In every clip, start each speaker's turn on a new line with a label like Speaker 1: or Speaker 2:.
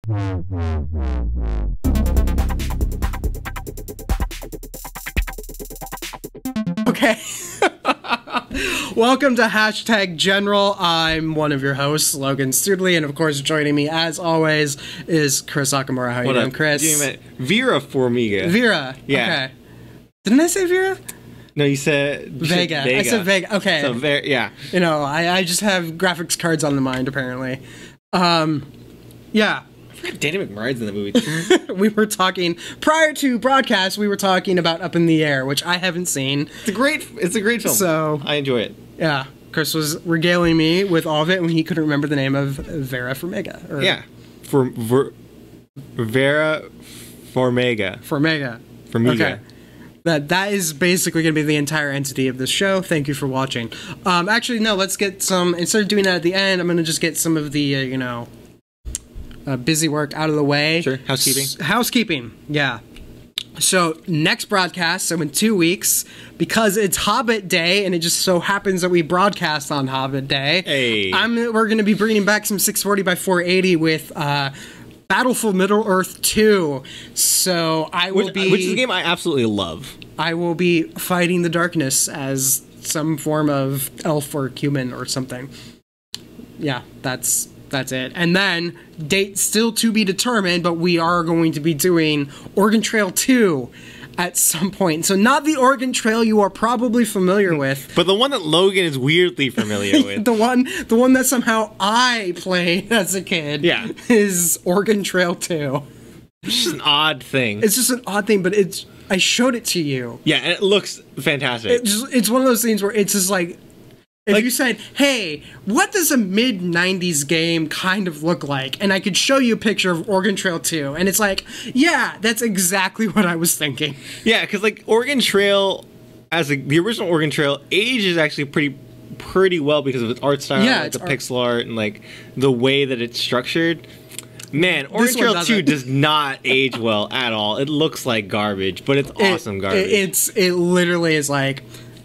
Speaker 1: Okay. Welcome to Hashtag General. I'm one of your hosts, Logan Studley, and of course joining me as always is Chris Akamura. How you doing, Chris?
Speaker 2: You meant Vera Formiga.
Speaker 1: Vera.
Speaker 2: Yeah.
Speaker 1: Okay. Didn't I say Vera?
Speaker 2: No, you said
Speaker 1: Vega. I said Vega. Okay.
Speaker 2: So yeah.
Speaker 1: You know, I just have graphics cards on the mind apparently. Yeah.
Speaker 2: I forgot Danny McBride's in the movie too.
Speaker 1: We were talking prior to broadcast. We were talking about Up in the Air, which I haven't seen.
Speaker 2: It's a great film.
Speaker 1: So
Speaker 2: I enjoy it.
Speaker 1: Yeah, Chris was regaling me with all of it when he couldn't remember the name of Vera Farmiga.
Speaker 2: Yeah, Vera Farmiga.
Speaker 1: Farmiga.
Speaker 2: Okay.
Speaker 1: That is basically going to be the entire entity of this show. Thank you for watching. Actually, no. Let's get some. Instead of doing that at the end, I'm going to just get some of the busy work out of the way.
Speaker 2: Sure.
Speaker 1: Housekeeping. Yeah. So next broadcast, so in 2 weeks, because it's Hobbit Day, and it just so happens that we broadcast on Hobbit Day.
Speaker 2: Hey.
Speaker 1: We're going to be bringing back some 640 by 480 with Battlefield Middle-earth 2. So which
Speaker 2: is a game I absolutely love.
Speaker 1: I will be fighting the darkness as some form of elf or human or something. Yeah, that's it. And then, date still to be determined, but we are going to be doing Oregon Trail 2 at some point. So not the Oregon Trail you are probably familiar with.
Speaker 2: But the one that Logan is weirdly familiar with.
Speaker 1: the one that somehow I played as a kid.
Speaker 2: Yeah.
Speaker 1: Is Oregon Trail 2.
Speaker 2: It's just an odd thing.
Speaker 1: It's just an odd thing, but I showed it to you.
Speaker 2: Yeah, and it looks fantastic.
Speaker 1: It's one of those things where it's just like, if you said, hey, what does a mid-90s game kind of look like? And I could show you a picture of Oregon Trail 2. And it's like, yeah, that's exactly what I was thinking.
Speaker 2: Yeah, because like Oregon Trail, the original Oregon Trail, ages actually pretty well because of its art style, like the pixel art and like the way that it's structured. Man, Oregon Trail 2 does not age well at all. It looks like garbage, but it's awesome garbage.
Speaker 1: It literally is like...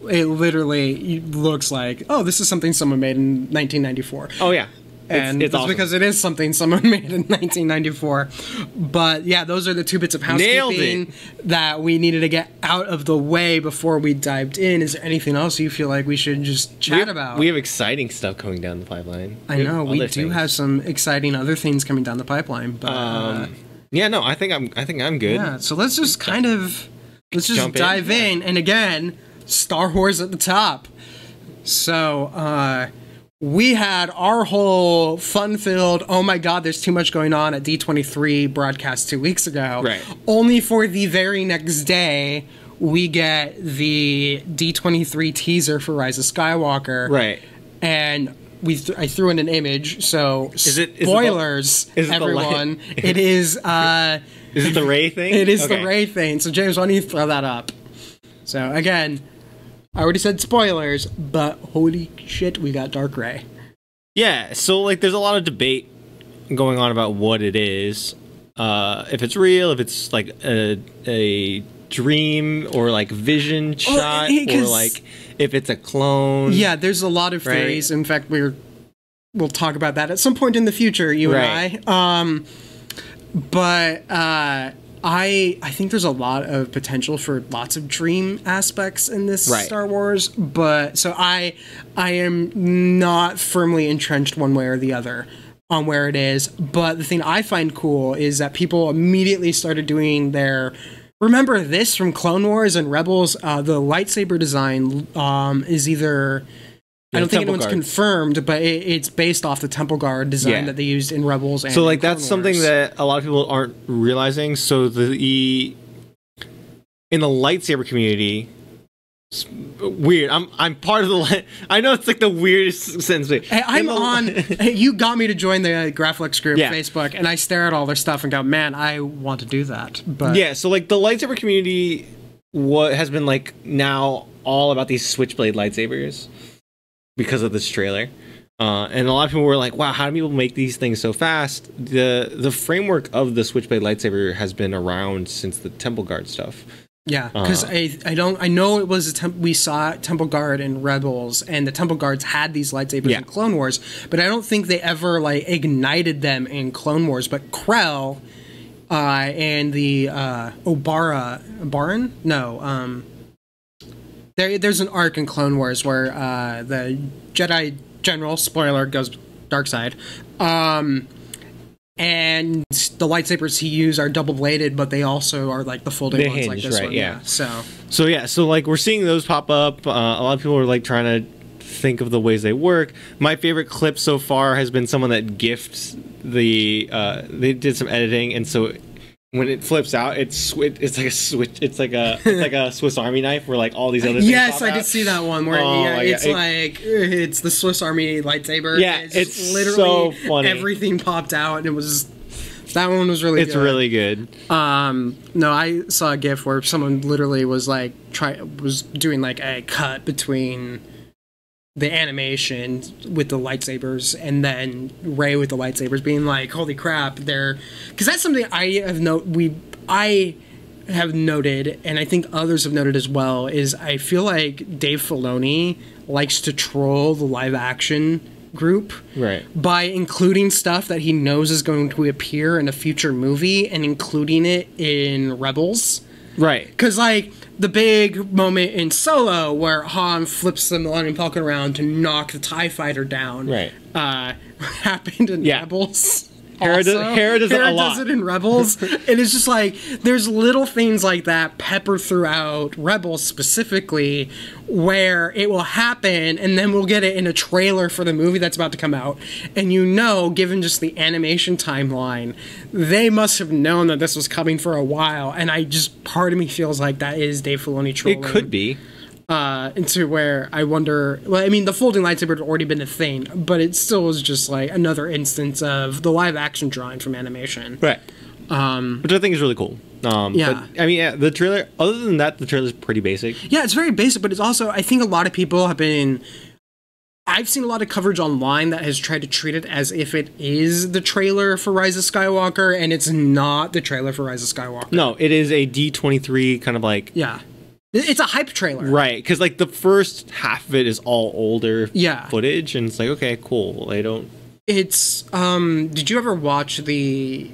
Speaker 1: It literally looks like, oh, this is something someone made in 1994. Oh,
Speaker 2: yeah.
Speaker 1: And it's awesome. Because it is something someone made in 1994. But, yeah, those are the 2 bits of housekeeping that we needed to get out of the way before we dived in. Is there anything else you feel like we should just chat about?
Speaker 2: We have exciting stuff coming down the pipeline.
Speaker 1: I know. We do have some exciting other things coming down the pipeline. But,
Speaker 2: yeah, no, I think I'm good.
Speaker 1: Yeah, so let's just dive in. And again... Star Wars at the top. So, we had our whole fun-filled, oh my god, there's too much going on at D23 broadcast 2 weeks ago.
Speaker 2: Right.
Speaker 1: Only for the very next day, we get the D23 teaser for Rise of Skywalker.
Speaker 2: Right.
Speaker 1: And I threw in an image, so spoilers,
Speaker 2: is it
Speaker 1: everyone. It is...
Speaker 2: is it the Rey thing?
Speaker 1: It is the Rey thing. So, James, why don't you throw that up? So, again... I already said spoilers, but holy shit, we got Dark Rey.
Speaker 2: Yeah, so like there's a lot of debate going on about what it is. If it's real, if it's like a dream or like vision shot, or like if it's a clone.
Speaker 1: Yeah, there's a lot of theories. In fact, we'll talk about that at some point in the future, you and I. But I think there's a lot of potential for lots of dream aspects in this Star Wars, but so I am not firmly entrenched one way or the other on where it is. But the thing I find cool is that people immediately started doing their remember this from Clone Wars and Rebels. The lightsaber design is either. I don't think anyone's confirmed, but it's based off the Temple Guard design that they used in Rebels. And
Speaker 2: so, like, that's something that a lot of people aren't realizing. So, in the lightsaber community, it's weird. I'm part of the. I know it's like the weirdest sentence.
Speaker 1: Hey, you got me to join the Graphics group Facebook, and I stare at all their stuff and go, "Man, I want to do that." But
Speaker 2: yeah, so like the lightsaber community, has been like now all about these switchblade lightsabers. Because of this trailer, and a lot of people were like, "Wow, how do people make these things so fast?" The framework of the switchblade lightsaber has been around since the Temple Guard stuff.
Speaker 1: Yeah, because I know it was we saw Temple Guard in Rebels, and the Temple Guards had these lightsabers in Clone Wars, but I don't think they ever like ignited them in Clone Wars. But Krell and the Obaran? No, there's an arc in Clone Wars where the Jedi General, spoiler, goes dark side. And the lightsabers he used are double bladed, but they also are like the folding ones, like this one. Yeah.
Speaker 2: So like we're seeing those pop up. A lot of people are like trying to think of the ways they work. My favorite clip so far has been someone that gifts the. They did some editing, and so when it flips out, it's like a switch. It's like a Swiss Army knife where like all these other things
Speaker 1: yes, I did see that one where it's the Swiss Army lightsaber.
Speaker 2: Yeah, it's literally so funny.
Speaker 1: Everything popped out, and it was that one was really.
Speaker 2: It's really good.
Speaker 1: No, I saw a GIF where someone literally was like was doing like a cut between the animation with the lightsabers and then Rey with the lightsabers, being like, "Holy crap!" Because that's something I have noted, and I think others have noted as well. Is I feel like Dave Filoni likes to troll the live action group by including stuff that he knows is going to appear in a future movie and including it in Rebels.
Speaker 2: Right.
Speaker 1: Because, like, the big moment in Solo where Han flips the Millennium Falcon around to knock the TIE Fighter down happened in Rebels. Hera does it in Rebels. And it's just like, there's little things like that peppered throughout Rebels specifically where it will happen, and then we'll get it in a trailer for the movie that's about to come out. And you know, given just the animation timeline, they must have known that this was coming for a while. And part of me feels like that is Dave Filoni trolling.
Speaker 2: It could be.
Speaker 1: Into where I wonder, well, I mean, the folding lightsaber had already been a thing, but it still was just like another instance of the live action drawing from animation.
Speaker 2: Right. Which I think is really cool. But, I mean, the trailer, other than that, the trailer is pretty basic.
Speaker 1: Yeah, it's very basic, but it's also, I think a lot of people have been, I've seen a lot of coverage online that has tried to treat it as if it is the trailer for Rise of Skywalker, and it's not the trailer for Rise of Skywalker.
Speaker 2: No, it is a D23 kind of like...
Speaker 1: Yeah. It's a hype trailer.
Speaker 2: Right, because like the first half of it is all older footage, and it's like, okay, cool. I don't...
Speaker 1: It's, did you ever watch the...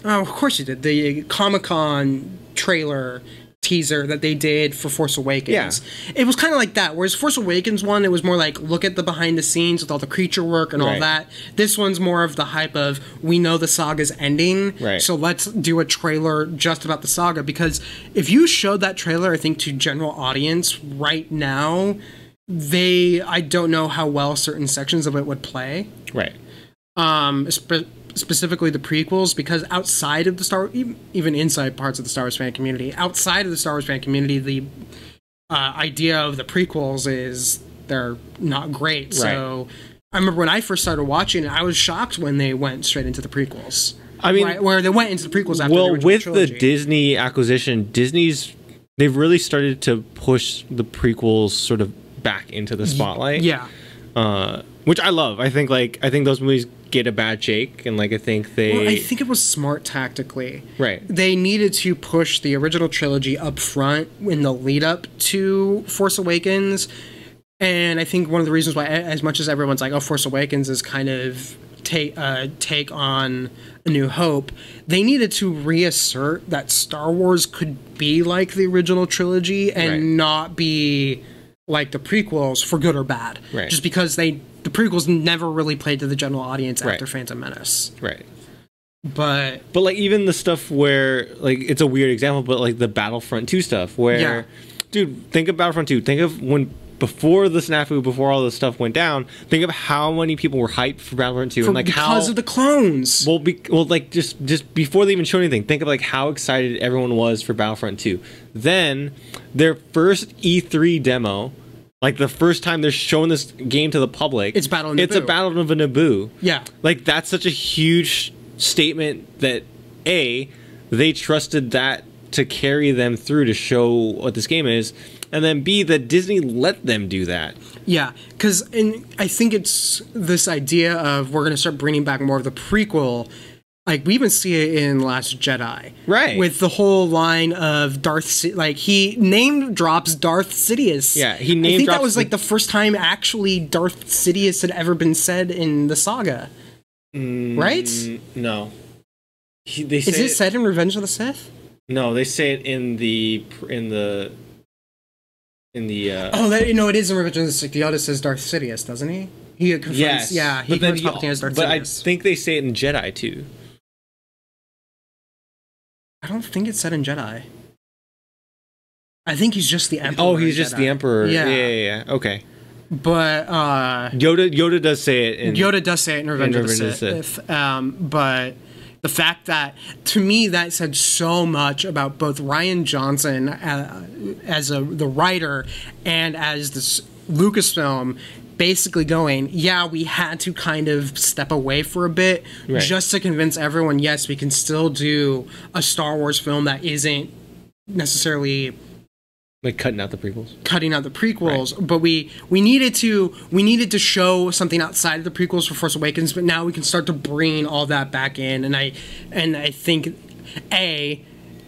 Speaker 1: Oh, of course you did. The Comic-Con trailer teaser that they did for Force Awakens. Yeah. It was kind of like that, whereas Force Awakens one, it was more like, look at the behind the scenes with all the creature work and all that. This one's more of the hype of, we know the saga's ending, so let's do a trailer just about the saga, because if you showed that trailer, I think, to general audience right now, I don't know how well certain sections of it would play.
Speaker 2: Right.
Speaker 1: Specifically the prequels, because outside of the Star, even inside parts of the Star Wars fan community, outside of the Star Wars fan community, the idea of the prequels is they're not great. So I remember when I first started watching it, I was shocked when they went straight into the prequels. I mean, where they went into the prequels after the original
Speaker 2: with
Speaker 1: trilogy.
Speaker 2: The Disney acquisition, they've really started to push the prequels sort of back into the spotlight. Which I love. I think those movies get a bad shake, and like I think
Speaker 1: it was smart tactically.
Speaker 2: Right.
Speaker 1: They needed to push the original trilogy up front in the lead up to Force Awakens, and I think one of the reasons why, as much as everyone's like, "Oh, Force Awakens is kind of take on A New Hope," they needed to reassert that Star Wars could be like the original trilogy and not be like the prequels, for good or bad.
Speaker 2: Right.
Speaker 1: Just because the prequels never really played to the general audience after Phantom Menace.
Speaker 2: Right.
Speaker 1: But
Speaker 2: like even the stuff where, like, it's a weird example, but like the Battlefront 2 stuff where, dude, think of Battlefront 2. Think of before the snafu, before all this stuff went down, think of how many people were hyped for Battlefront 2 and like
Speaker 1: because of the clones.
Speaker 2: Well, like just before they even showed anything, think of like how excited everyone was for Battlefront 2. Then their first E3 demo, like the first time they're showing this game to the public,
Speaker 1: it's Battle of Naboo.
Speaker 2: It's a Battle of Naboo.
Speaker 1: Yeah.
Speaker 2: Like that's such a huge statement that A, they trusted that to carry them through to show what this game is, and then B, that Disney let them do that.
Speaker 1: Yeah, because I think it's this idea of we're going to start bringing back more of the prequel Like, we even see it in Last Jedi.
Speaker 2: Right.
Speaker 1: With the whole line of like, he name drops Darth Sidious.
Speaker 2: Yeah, he name drops...
Speaker 1: I think that was, like, the first time actually Darth Sidious had ever been said in the saga. Right?
Speaker 2: No.
Speaker 1: Is it said in Revenge of the Sith?
Speaker 2: No, they say it in the
Speaker 1: Oh, it is in Revenge of the Sith. Yoda says Darth Sidious, doesn't he? He confirms,
Speaker 2: yes.
Speaker 1: Yeah, he confirms Palpatine as Darth Sidious.
Speaker 2: But I think they say it in Jedi, too.
Speaker 1: I don't think it's said in Jedi. I think he's just the Emperor.
Speaker 2: Oh, he's just the Emperor.
Speaker 1: Yeah.
Speaker 2: Yeah. Okay.
Speaker 1: But
Speaker 2: Yoda does say it in
Speaker 1: Revenge of the Sith. But the fact that, to me, that said so much about both Rian Johnson as the writer and as this Lucasfilm basically going, yeah, we had to kind of step away for a bit just to convince everyone, yes, we can still do a Star Wars film that isn't necessarily
Speaker 2: like cutting out the prequels,
Speaker 1: right. But we needed to show something outside of the prequels for Force Awakens, but now we can start to bring all that back in, and I think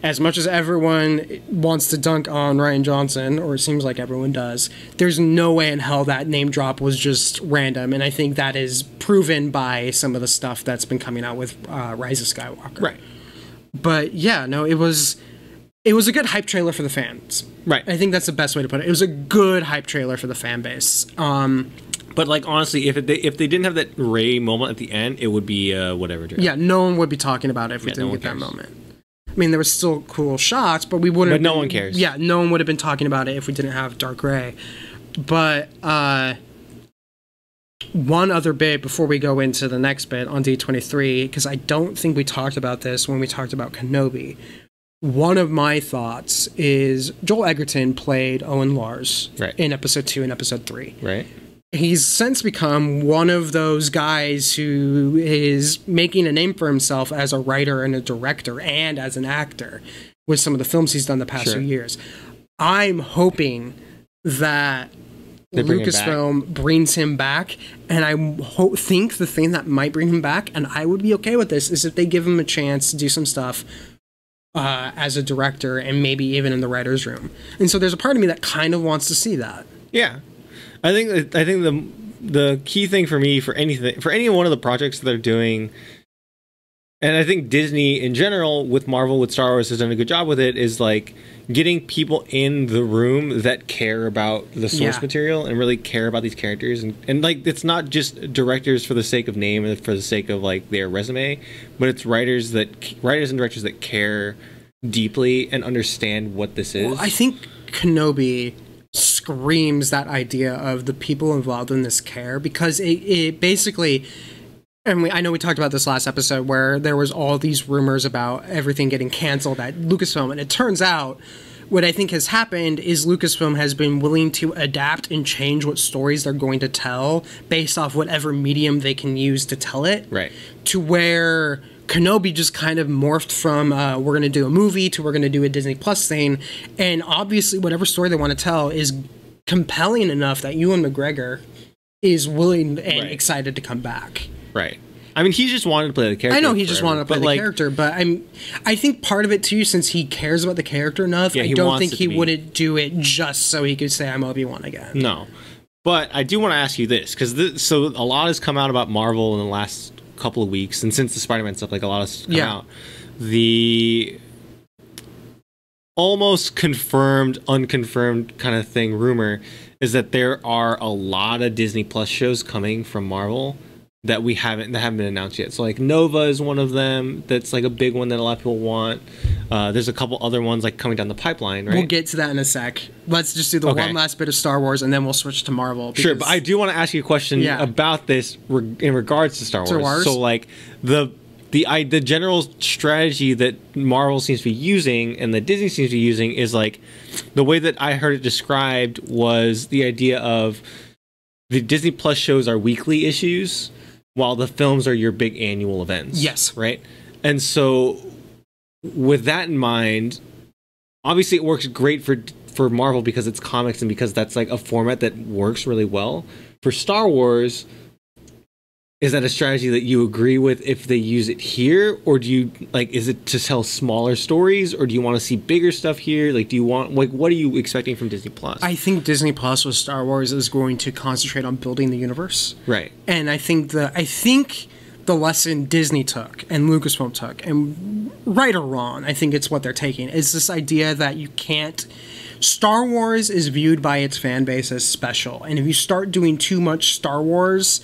Speaker 1: as much as everyone wants to dunk on Rian Johnson, or it seems like everyone does, there's no way in hell that name drop was just random, and I think that is proven by some of the stuff that's been coming out with Rise of Skywalker.
Speaker 2: Right.
Speaker 1: But yeah, no, it was a good hype trailer for the fans.
Speaker 2: Right.
Speaker 1: I think that's the best way to put it. It was a good hype trailer for the fan base.
Speaker 2: But like honestly, if they didn't have that Rey moment at the end, it would be whatever.
Speaker 1: Yeah, no one would be talking about it if we didn't get that moment. I mean, there was still cool shots, but we wouldn't.
Speaker 2: But no one cares.
Speaker 1: Yeah, no one would have been talking about it if we didn't have Dark Rey. But one other bit before we go into the next bit on D23, because I don't think we talked about this when we talked about Kenobi. One of my thoughts is Joel Edgerton played Owen Lars in Episode 2 and Episode 3.
Speaker 2: Right.
Speaker 1: He's since become one of those guys who is making a name for himself as a writer and a director and as an actor with some of the films he's done the past few years. I'm hoping that Lucasfilm brings him back, and I think the thing that might bring him back, and I would be okay with this, is if they give him a chance to do some stuff as a director and maybe even in the writer's room. And so there's a part of me that kind of wants to see that.
Speaker 2: Yeah. I think the key thing for me for any one of the projects that they're doing, and I think Disney in general with Marvel, with Star Wars has done a good job with it, is like getting people in the room that care about the source material and really care about these characters, and like it's not just directors for the sake of name and for the sake of like their resume, but it's writers and directors that care deeply and understand what this is.
Speaker 1: Well, I think Kenobi screams that idea of the people involved in this care, because it basically, and I know we talked about this last episode where there was all these rumors about everything getting canceled at Lucasfilm, and it turns out what I think has happened is Lucasfilm has been willing to adapt and change what stories they're going to tell based off whatever medium they can use to tell it.
Speaker 2: Right.
Speaker 1: To where Kenobi just kind of morphed from we're going to do a movie to we're going to do a Disney Plus thing. And obviously whatever story they want to tell is compelling enough that Ewan McGregor is willing and excited to come back.
Speaker 2: Right. I mean, he just wanted to play the character.
Speaker 1: I know he just wanted to play the character, but I think part of it too, since he cares about the character enough, I don't think he wouldn't do it just so he could say I'm Obi-Wan again.
Speaker 2: No. But I do want to ask you this, because so a lot has come out about Marvel in the last couple of weeks, and since the Spider-Man stuff, like a lot has come out. The almost confirmed, unconfirmed kind of thing, rumor, is that there are a lot of Disney Plus shows coming from Marvel that haven't been announced yet. So like Nova is one of them. That's like a big one that a lot of people want. There's a couple other ones like coming down the pipeline, right?
Speaker 1: We'll get to that in a sec. Let's just do the one last bit of Star Wars, and then we'll switch to Marvel.
Speaker 2: Sure, but I do want to ask you a question about this in regards to Star Wars. So like the general strategy that Marvel seems to be using and that Disney seems to be using is like, the way that I heard it described was the idea of the Disney Plus shows are weekly issues, while the films are your big annual events.
Speaker 1: Yes.
Speaker 2: Right? And so with that in mind, obviously it works great for Marvel because it's comics and because that's like a format that works really well. For Star Wars, is that a strategy that you agree with if they use it here, or do you like? Is it to tell smaller stories, or do you want to see bigger stuff here? Like, do you want what are you expecting from Disney Plus?
Speaker 1: I think Disney Plus with Star Wars is going to concentrate on building the universe,
Speaker 2: right?
Speaker 1: And I think the lesson Disney took and Lucasfilm took, and right or wrong, I think it's what they're taking, is this idea that you can't. Star Wars is viewed by its fan base as special, and if you start doing too much Star Wars,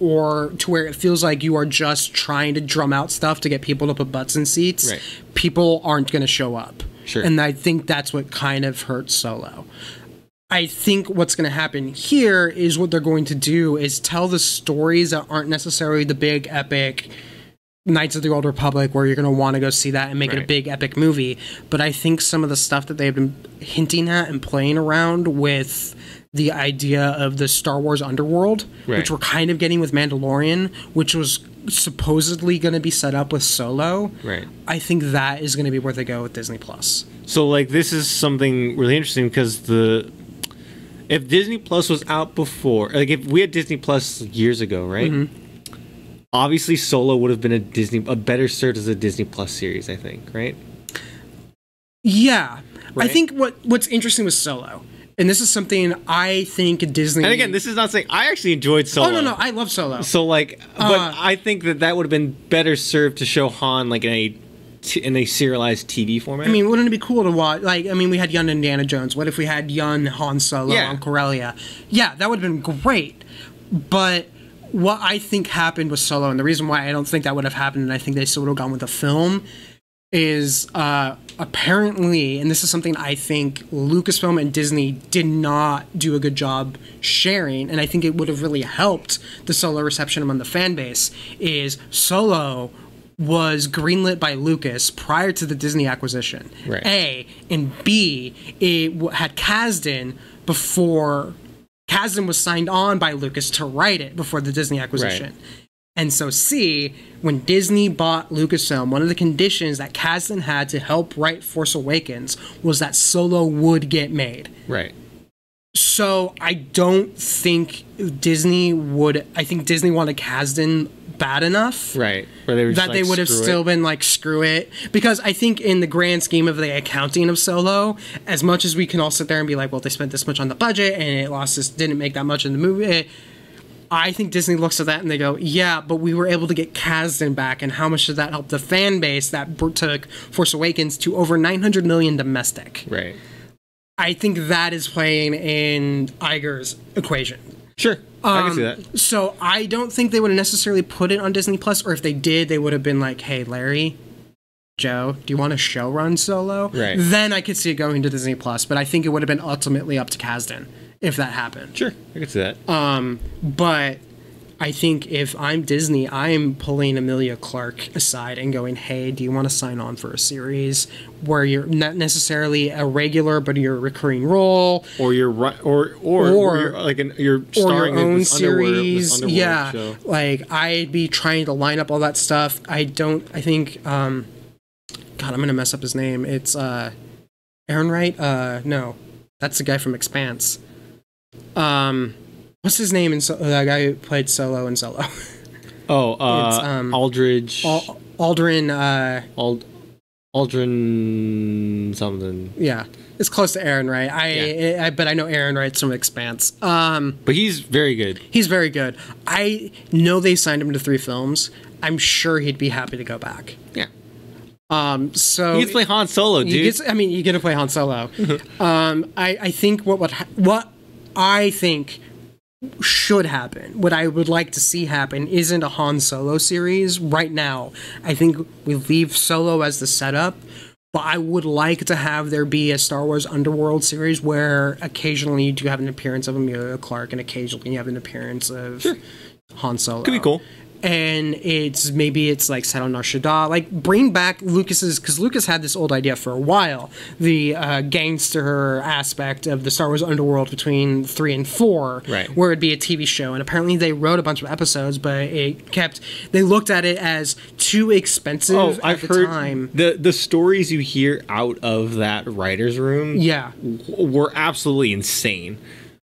Speaker 1: or to where it feels like you are just trying to drum out stuff to get people to put butts in seats,
Speaker 2: right.
Speaker 1: People aren't going to show up.
Speaker 2: Sure.
Speaker 1: And I think that's what kind of hurts Solo. I think what's going to happen here is what they're going to do is tell the stories that aren't necessarily the big epic Knights of the Old Republic where you're going to want to go see that and make it a big epic movie. But I think some of the stuff that they've been hinting at and playing around with the idea of the Star Wars underworld, which we're kind of getting with Mandalorian, which was supposedly going to be set up with Solo.
Speaker 2: Right.
Speaker 1: I think that is going to be where they go with Disney Plus.
Speaker 2: So like this is something really interesting because if Disney Plus was out before, like if we had Disney Plus years ago, right? Mm-hmm. Obviously, Solo would have been a better served as a Disney Plus series, I think, right?
Speaker 1: Yeah. Right? I think what's interesting with Solo, and this is something I think Disney...
Speaker 2: And again, this is not saying... I actually enjoyed Solo.
Speaker 1: Oh, no, I love Solo.
Speaker 2: So, like... but I think that would have been better served to show Han, like, in a serialized TV format.
Speaker 1: I mean, wouldn't it be cool to watch? Like, I mean, we had young Indiana Jones. What if we had young Han Solo on Corellia? Yeah, that would have been great. But... what I think happened with Solo, and the reason why I don't think that would have happened, and I think they still would have gone with the film, is apparently, and this is something I think Lucasfilm and Disney did not do a good job sharing, and I think it would have really helped the Solo reception among the fan base, is Solo was greenlit by Lucas prior to the Disney acquisition.
Speaker 2: Right.
Speaker 1: A, and B, it had Kasdan before... Kasdan was signed on by Lucas to write it before the Disney acquisition. Right. And so C, when Disney bought Lucasfilm, one of the conditions that Kasdan had to help write Force Awakens was that Solo would get made.
Speaker 2: Right.
Speaker 1: So I don't think Disney would... I think Disney wanted Kasdan bad enough,
Speaker 2: right? Where they were just
Speaker 1: that they would have still been like, screw it. Because I think in the grand scheme of the accounting of Solo, as much as we can all sit there and be like, well, they spent this much on the budget and it didn't make that much in the movie, I think Disney looks at that and they go, yeah, but we were able to get Kasdan back, and how much did that help the fan base that took Force Awakens to over 900 million domestic?
Speaker 2: Right.
Speaker 1: I think that is playing in Iger's equation.
Speaker 2: Sure. I can see that.
Speaker 1: So I don't think they would have necessarily put it on Disney Plus, or if they did, they would have been like, hey, Larry, Joe, do you want to show run Solo?
Speaker 2: Right.
Speaker 1: Then I could see it going to Disney Plus, but I think it would have been ultimately up to Kasdan if that happened.
Speaker 2: Sure, I can see that.
Speaker 1: But I think if I'm Disney, I'm pulling Emilia Clarke aside and going, hey, do you want to sign on for a series where you're not necessarily a regular, but you're a recurring role,
Speaker 2: or you're you're starring
Speaker 1: your own
Speaker 2: in this
Speaker 1: series?
Speaker 2: Underworld show.
Speaker 1: Like I'd be trying to line up all that stuff. I think God, I'm gonna mess up his name. It's Aaron Wright. No, that's the guy from Expanse. What's his name? That guy who played Solo in Solo.
Speaker 2: Aldridge.
Speaker 1: Aldrin.
Speaker 2: Aldrin something.
Speaker 1: Yeah, it's close to Aaron Wright. But I know Aaron Wright's from Expanse.
Speaker 2: But he's very good.
Speaker 1: He's very good. I know they signed him to 3 films. I'm sure he'd be happy to go back.
Speaker 2: Yeah.
Speaker 1: So
Speaker 2: he gets to play Han Solo, dude.
Speaker 1: You get to play Han Solo. I think what I think should happen, what I would like to see happen, isn't a Han Solo series right now. I think we leave Solo as the setup, but I would like to have there be a Star Wars Underworld series where occasionally you do have an appearance of Emilia Clarke and occasionally you have an appearance of Han Solo.
Speaker 2: Could be cool.
Speaker 1: And maybe it's like set on Nar Shaddaa, like bring back Lucas's, because Lucas had this old idea for a while, the gangster aspect of the Star Wars Underworld between 3 and 4,
Speaker 2: right,
Speaker 1: where it'd be a TV show. And apparently they wrote a bunch of episodes, but they looked at it as too expensive at the time.
Speaker 2: The stories you hear out of that writer's room,
Speaker 1: yeah,
Speaker 2: were absolutely insane.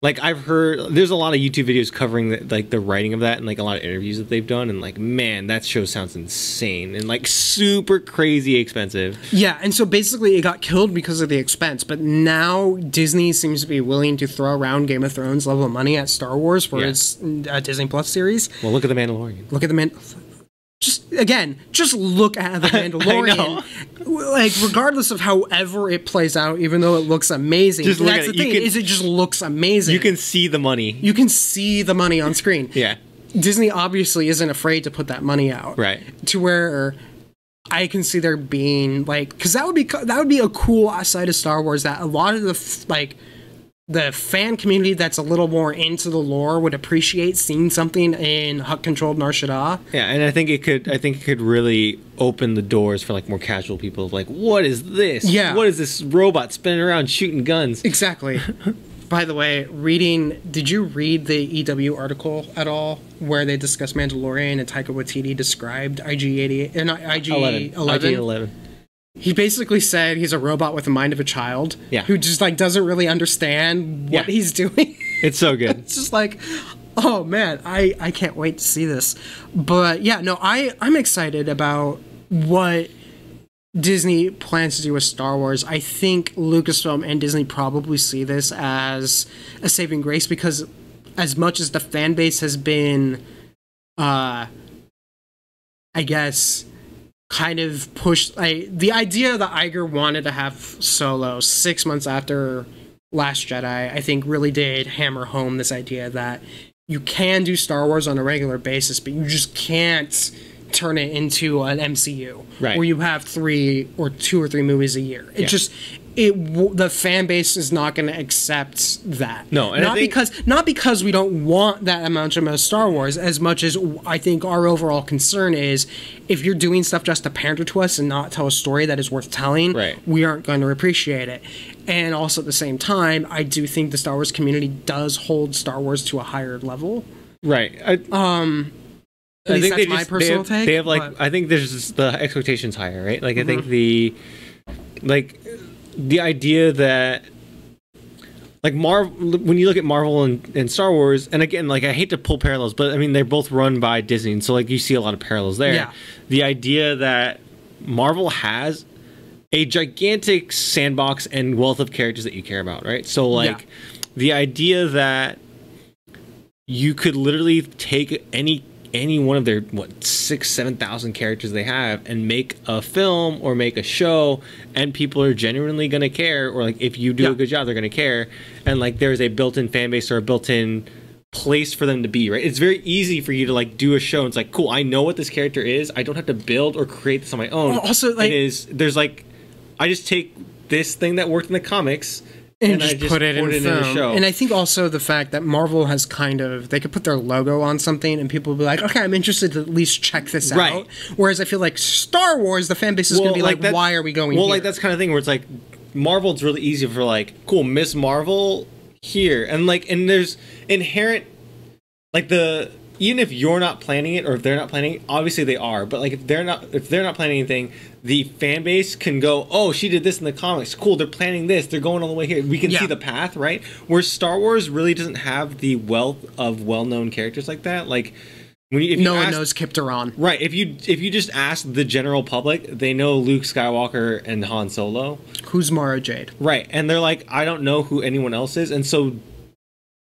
Speaker 2: like I've heard there's a lot of YouTube videos covering the writing of that and like a lot of interviews that they've done, and like, man, that show sounds insane and like super crazy expensive.
Speaker 1: Yeah, and so basically it got killed because of the expense, but now Disney seems to be willing to throw around Game of Thrones level of money at Star Wars for its Disney Plus series.
Speaker 2: Well, look at the Mandalorian.
Speaker 1: Look at the just look at the Mandalorian. Like, regardless of however it plays out, even though it looks amazing,
Speaker 2: just
Speaker 1: that's the thing, is it just looks amazing.
Speaker 2: You can see the money.
Speaker 1: You can see the money on screen.
Speaker 2: Yeah.
Speaker 1: Disney obviously isn't afraid to put that money out.
Speaker 2: Right.
Speaker 1: To where I can see there being, like, because that would be a cool side of Star Wars that a lot of the fan community that's a little more into the lore would appreciate seeing something in Hutt-controlled Nar Shaddaa.
Speaker 2: Yeah, and I think it could really open the doors for like more casual people of like, what is this?
Speaker 1: Yeah.
Speaker 2: What is this robot spinning around shooting guns?
Speaker 1: Exactly. By the way, did you read the EW article at all where they discuss Mandalorian and Taika Waititi described IG-88 not IG-11?
Speaker 2: IG-11.
Speaker 1: He basically said he's a robot with the mind of a child who just like doesn't really understand what he's doing.
Speaker 2: It's so good.
Speaker 1: It's just like, oh man, I can't wait to see this. But yeah, no, I'm excited about what Disney plans to do with Star Wars. I think Lucasfilm and Disney probably see this as a saving grace because as much as the fan base has been, I guess, kind of pushed, the idea that Iger wanted to have Solo 6 months after Last Jedi, I think really did hammer home this idea that you can do Star Wars on a regular basis, but you just can't turn it into an MCU where you have 2 or 3 movies a year. The fan base is not going to accept that.
Speaker 2: No, and
Speaker 1: not because we don't want that amount of Star Wars, as much as I think our overall concern is if you're doing stuff just to pander to us and not tell a story that is worth telling, we aren't going to appreciate it. And also at the same time, I do think the Star Wars community does hold Star Wars to a higher level.
Speaker 2: Right.
Speaker 1: At least that's my personal take.
Speaker 2: They have I think there's just the expectations higher, right? Like I think the idea that like when you look at Marvel and Star Wars, and again, like I hate to pull parallels, but I mean they're both run by Disney, and so like you see a lot of parallels there.
Speaker 1: Yeah.
Speaker 2: The idea that Marvel has a gigantic sandbox and wealth of characters that you care about, right? So like the idea that you could literally take any one of their 6,000-7,000 characters they have and make a film or make a show, and people are genuinely going to care, or like if you do a good job they're going to care, and like there's a built-in fan base or a built-in place for them to be, right? It's very easy for you to like do a show and it's like, cool, I know what this character is, I don't have to build or create this on my own.
Speaker 1: Also, like,
Speaker 2: there's like, I just take this thing that worked in the comics
Speaker 1: and just put it in
Speaker 2: a show.
Speaker 1: And I think also the fact that Marvel has they could put their logo on something and people will be like, okay, I'm interested to at least check this out. Whereas I feel like Star Wars, the fan base is going to be like, why are we going here?
Speaker 2: Well, like that's kind of thing where it's like, Marvel, it's really easy for like, cool, Miss Marvel here. And like, and there's inherent, like even if you're not planning it or if they're not planning it, obviously they are, but like if they're not planning anything, the fan base can go, oh, she did this in the comics, cool, they're planning this, they're going all the way here, we can see the path, right? Where Star Wars really doesn't have the wealth of well-known characters like that. Like
Speaker 1: no one knows Kip Duran,
Speaker 2: right? If you just ask the general public, they know Luke Skywalker and Han Solo.
Speaker 1: Who's Mara Jade?
Speaker 2: Right, and they're like, I don't know who anyone else is, and so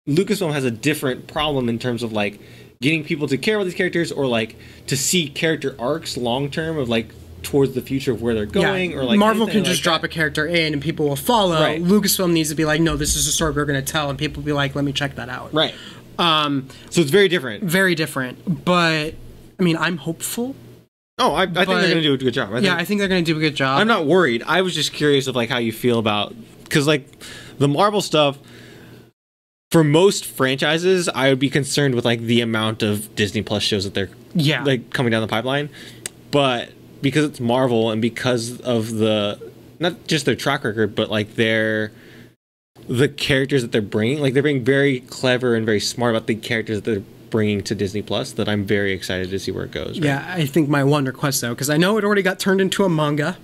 Speaker 2: Lucasfilm has a different problem in terms of like getting people to care about these characters, or like to see character arcs long term of like towards the future of where they're going, or like
Speaker 1: Marvel can just drop a character in and people will follow. Lucasfilm needs to be like, no, this is a story we're going to tell, and people will be like, let me check that out.
Speaker 2: Right. So it's very different.
Speaker 1: Very different. But I mean, I'm hopeful.
Speaker 2: Oh, I think they're going to do a good job.
Speaker 1: I think they're going to do a good job.
Speaker 2: I'm not worried. I was just curious of like how you feel about, because like the Marvel stuff, for most franchises, I would be concerned with like the amount of Disney Plus shows that they're like coming down the pipeline. But because it's Marvel and because of not just their track record, but like the characters that they're bringing, like they're being very clever and very smart about the characters that they're bringing to Disney Plus, that I'm very excited to see where it goes. Right?
Speaker 1: Yeah, I think my one request though, because I know it already got turned into a manga,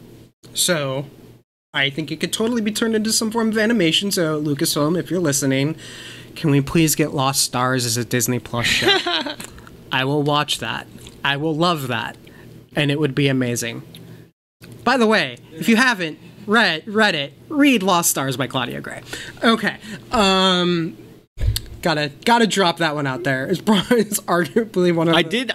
Speaker 1: so I think it could totally be turned into some form of animation. So Lucasfilm, if you're listening, can we please get Lost Stars as a Disney Plus show? I will watch that. I will love that. And it would be amazing. By the way, if you haven't read it, read Lost Stars by Claudia Gray. Okay. Gotta drop that one out there. It's arguably one of
Speaker 2: I did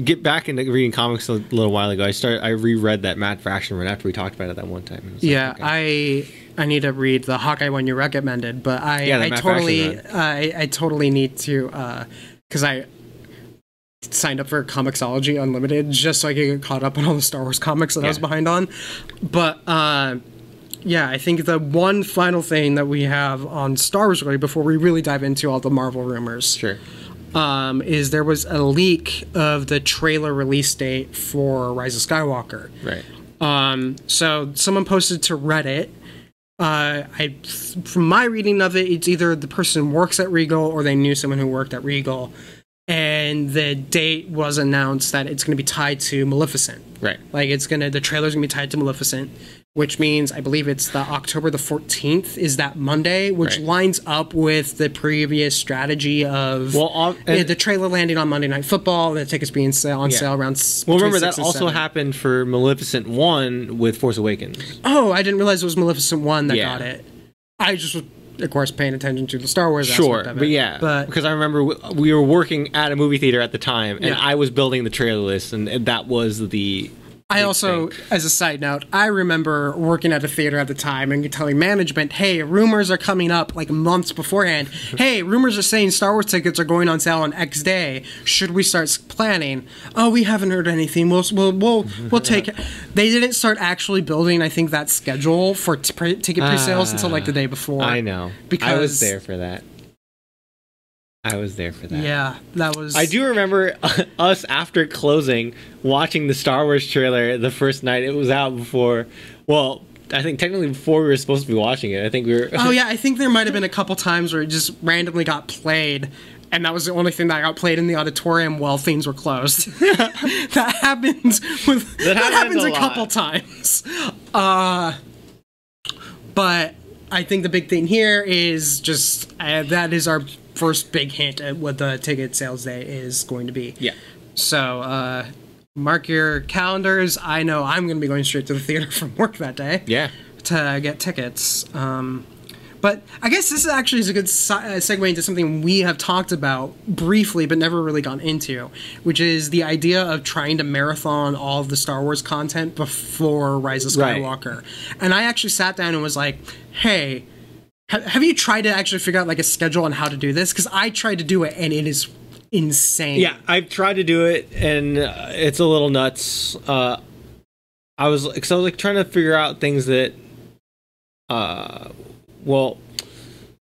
Speaker 2: get back into reading comics a little while ago. I reread that Mad Fraction right after we talked about it that one time.
Speaker 1: Yeah, like, okay. I need to read the Hawkeye one you recommended, but I totally need to because I signed up for Comixology Unlimited just so I could get caught up on all the Star Wars comics that I was behind on. But yeah, I think the one final thing that we have on Star Wars really before we really dive into all the Marvel rumors, is there was a leak of the trailer release date for Rise of Skywalker.
Speaker 2: Right.
Speaker 1: So someone posted to Reddit. From my reading of it, it's either the person works at Regal or they knew someone who worked at Regal. And the date was announced that it's going to be tied to Maleficent.
Speaker 2: Right.
Speaker 1: Like the trailer's going to be tied to Maleficent, which means I believe it's the October the 14th is that Monday, which lines up with the previous strategy of the trailer landing on Monday Night Football, the tickets being on sale around.
Speaker 2: Well, remember that also happened for Maleficent 1 with Force Awakens.
Speaker 1: Oh, I didn't realize it was Maleficent 1 that got it. I just was, of course, paying attention to the Star Wars aspect of it.
Speaker 2: But because I remember we were working at a movie theater at the time, and I was building the trailer list, and that was the.
Speaker 1: I also, as a side note, I remember working at a theater at the time and telling management, hey, rumors are coming up like months beforehand. Hey, rumors are saying Star Wars tickets are going on sale on X day. Should we start planning? Oh, we haven't heard anything. We'll take it. They didn't start actually building, I think, that schedule for ticket pre-sales until like the day before.
Speaker 2: I know. Because I was there for that.
Speaker 1: Yeah, that was...
Speaker 2: I do remember us, after closing, watching the Star Wars trailer the first night it was out before... Well, I think technically before we were supposed to be watching it. I think we were...
Speaker 1: Oh, yeah, I think there might have been a couple times where it just randomly got played, and that was the only thing that got played in the auditorium while things were closed. That happens a couple times. But I think the big thing here is just... that is our... first big hint at what the ticket sales day is going to be.
Speaker 2: Yeah.
Speaker 1: So, mark your calendars. I know I'm going to be going straight to the theater from work that day.
Speaker 2: Yeah.
Speaker 1: To get tickets. But I guess this actually is a good segue into something we have talked about briefly, but never really gone into, which is the idea of trying to marathon all of the Star Wars content before Rise of Skywalker. Right. And I actually sat down and was like, hey... Have you tried to actually figure out like a schedule on how to do this? Because I tried to do it and it is insane.
Speaker 2: Yeah, I've tried to do it and it's a little nuts. I was like trying to figure out things that,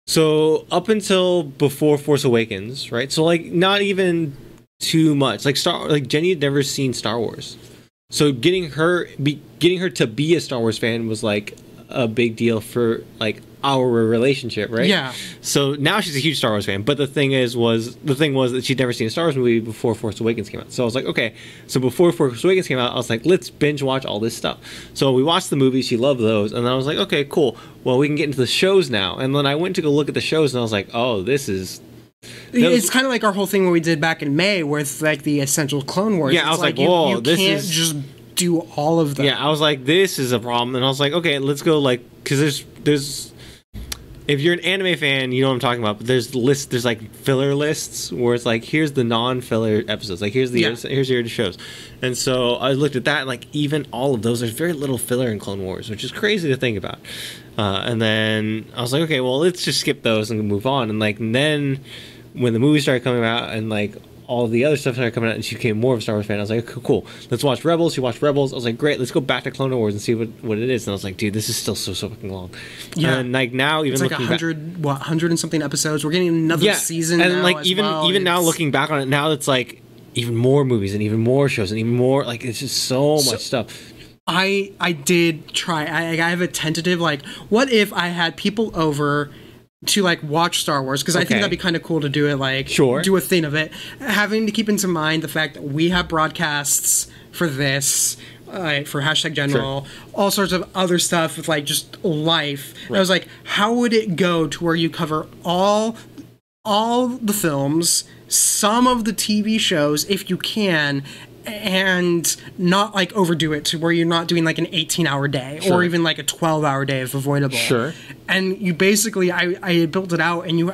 Speaker 2: so up until before Force Awakens, right? So like not even too much. Like Jenny had never seen Star Wars, so getting her to be a Star Wars fan was like a big deal for like our relationship, right?
Speaker 1: Yeah.
Speaker 2: So now she's a huge Star Wars fan, but the thing was that she'd never seen a Star Wars movie before Force Awakens came out. So I was like, okay. So before Force Awakens came out, I was like, let's binge watch all this stuff. So we watched the movies. She loved those, and then I was like, okay, cool. Well, we can get into the shows now. And then I went to go look at the shows, and I was like, oh, this is.
Speaker 1: It's kind of like our whole thing what we did back in May with like the Essential Clone Wars.
Speaker 2: Yeah, I was like, whoa,
Speaker 1: you can't just do all of them.
Speaker 2: Yeah, I was like, this is a problem, and I was like, okay, let's go because there's. If you're an anime fan, you know what I'm talking about. But there's like filler lists where it's like, here's the non-filler episodes. Like here's your shows. And so I looked at that, and like even all of those, there's very little filler in Clone Wars, which is crazy to think about. And then I was like, okay, well, let's just skip those and move on. And then when the movies started coming out and like all the other stuff started coming out and she became more of a Star Wars fan, I was like, cool, let's watch Rebels. She watched Rebels. I was like, great, let's go back to Clone Wars and see what it is. And I was like, dude, this is still so fucking long.
Speaker 1: Yeah.
Speaker 2: And like now, even
Speaker 1: it's like 100 and something episodes. We're getting another season. And now like
Speaker 2: even now looking back on it, now it's like even more movies and even more shows and even more, like it's just so much stuff.
Speaker 1: I did try. I have a tentative like, what if I had people over to like watch Star Wars, because I think that'd be kind of cool to do it, like do a thing of it, having to keep into mind the fact that we have broadcasts for this, for hashtag general, all sorts of other stuff with like just life. I was like, how would it go to where you cover all the films, some of the TV shows if you can, and not like overdo it to where you're not doing like an 18-hour day or even like a 12-hour day if avoidable. And you basically, I built it out, and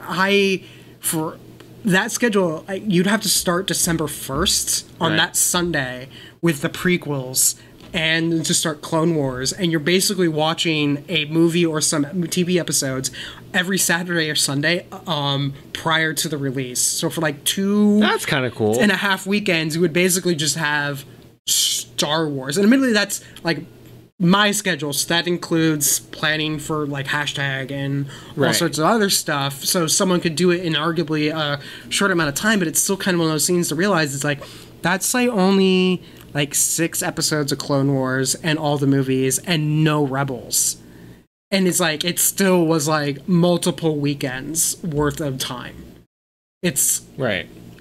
Speaker 1: for that schedule, you'd have to start December 1st on that Sunday with the prequels and to start Clone Wars, and you're basically watching a movie or some TV episodes every Saturday or Sunday prior to the release. So for like
Speaker 2: that's kind of cool,
Speaker 1: 2.5 weekends, you would basically just have Star Wars. And admittedly, that's like my schedule, so that includes planning for like hashtag and all sorts of other stuff. So someone could do it in arguably a short amount of time, but it's still kind of one of those things to realize. It's like, that's like only like 6 episodes of Clone Wars and all the movies and no Rebels. And it's like, it still was like multiple weekends worth of time. It's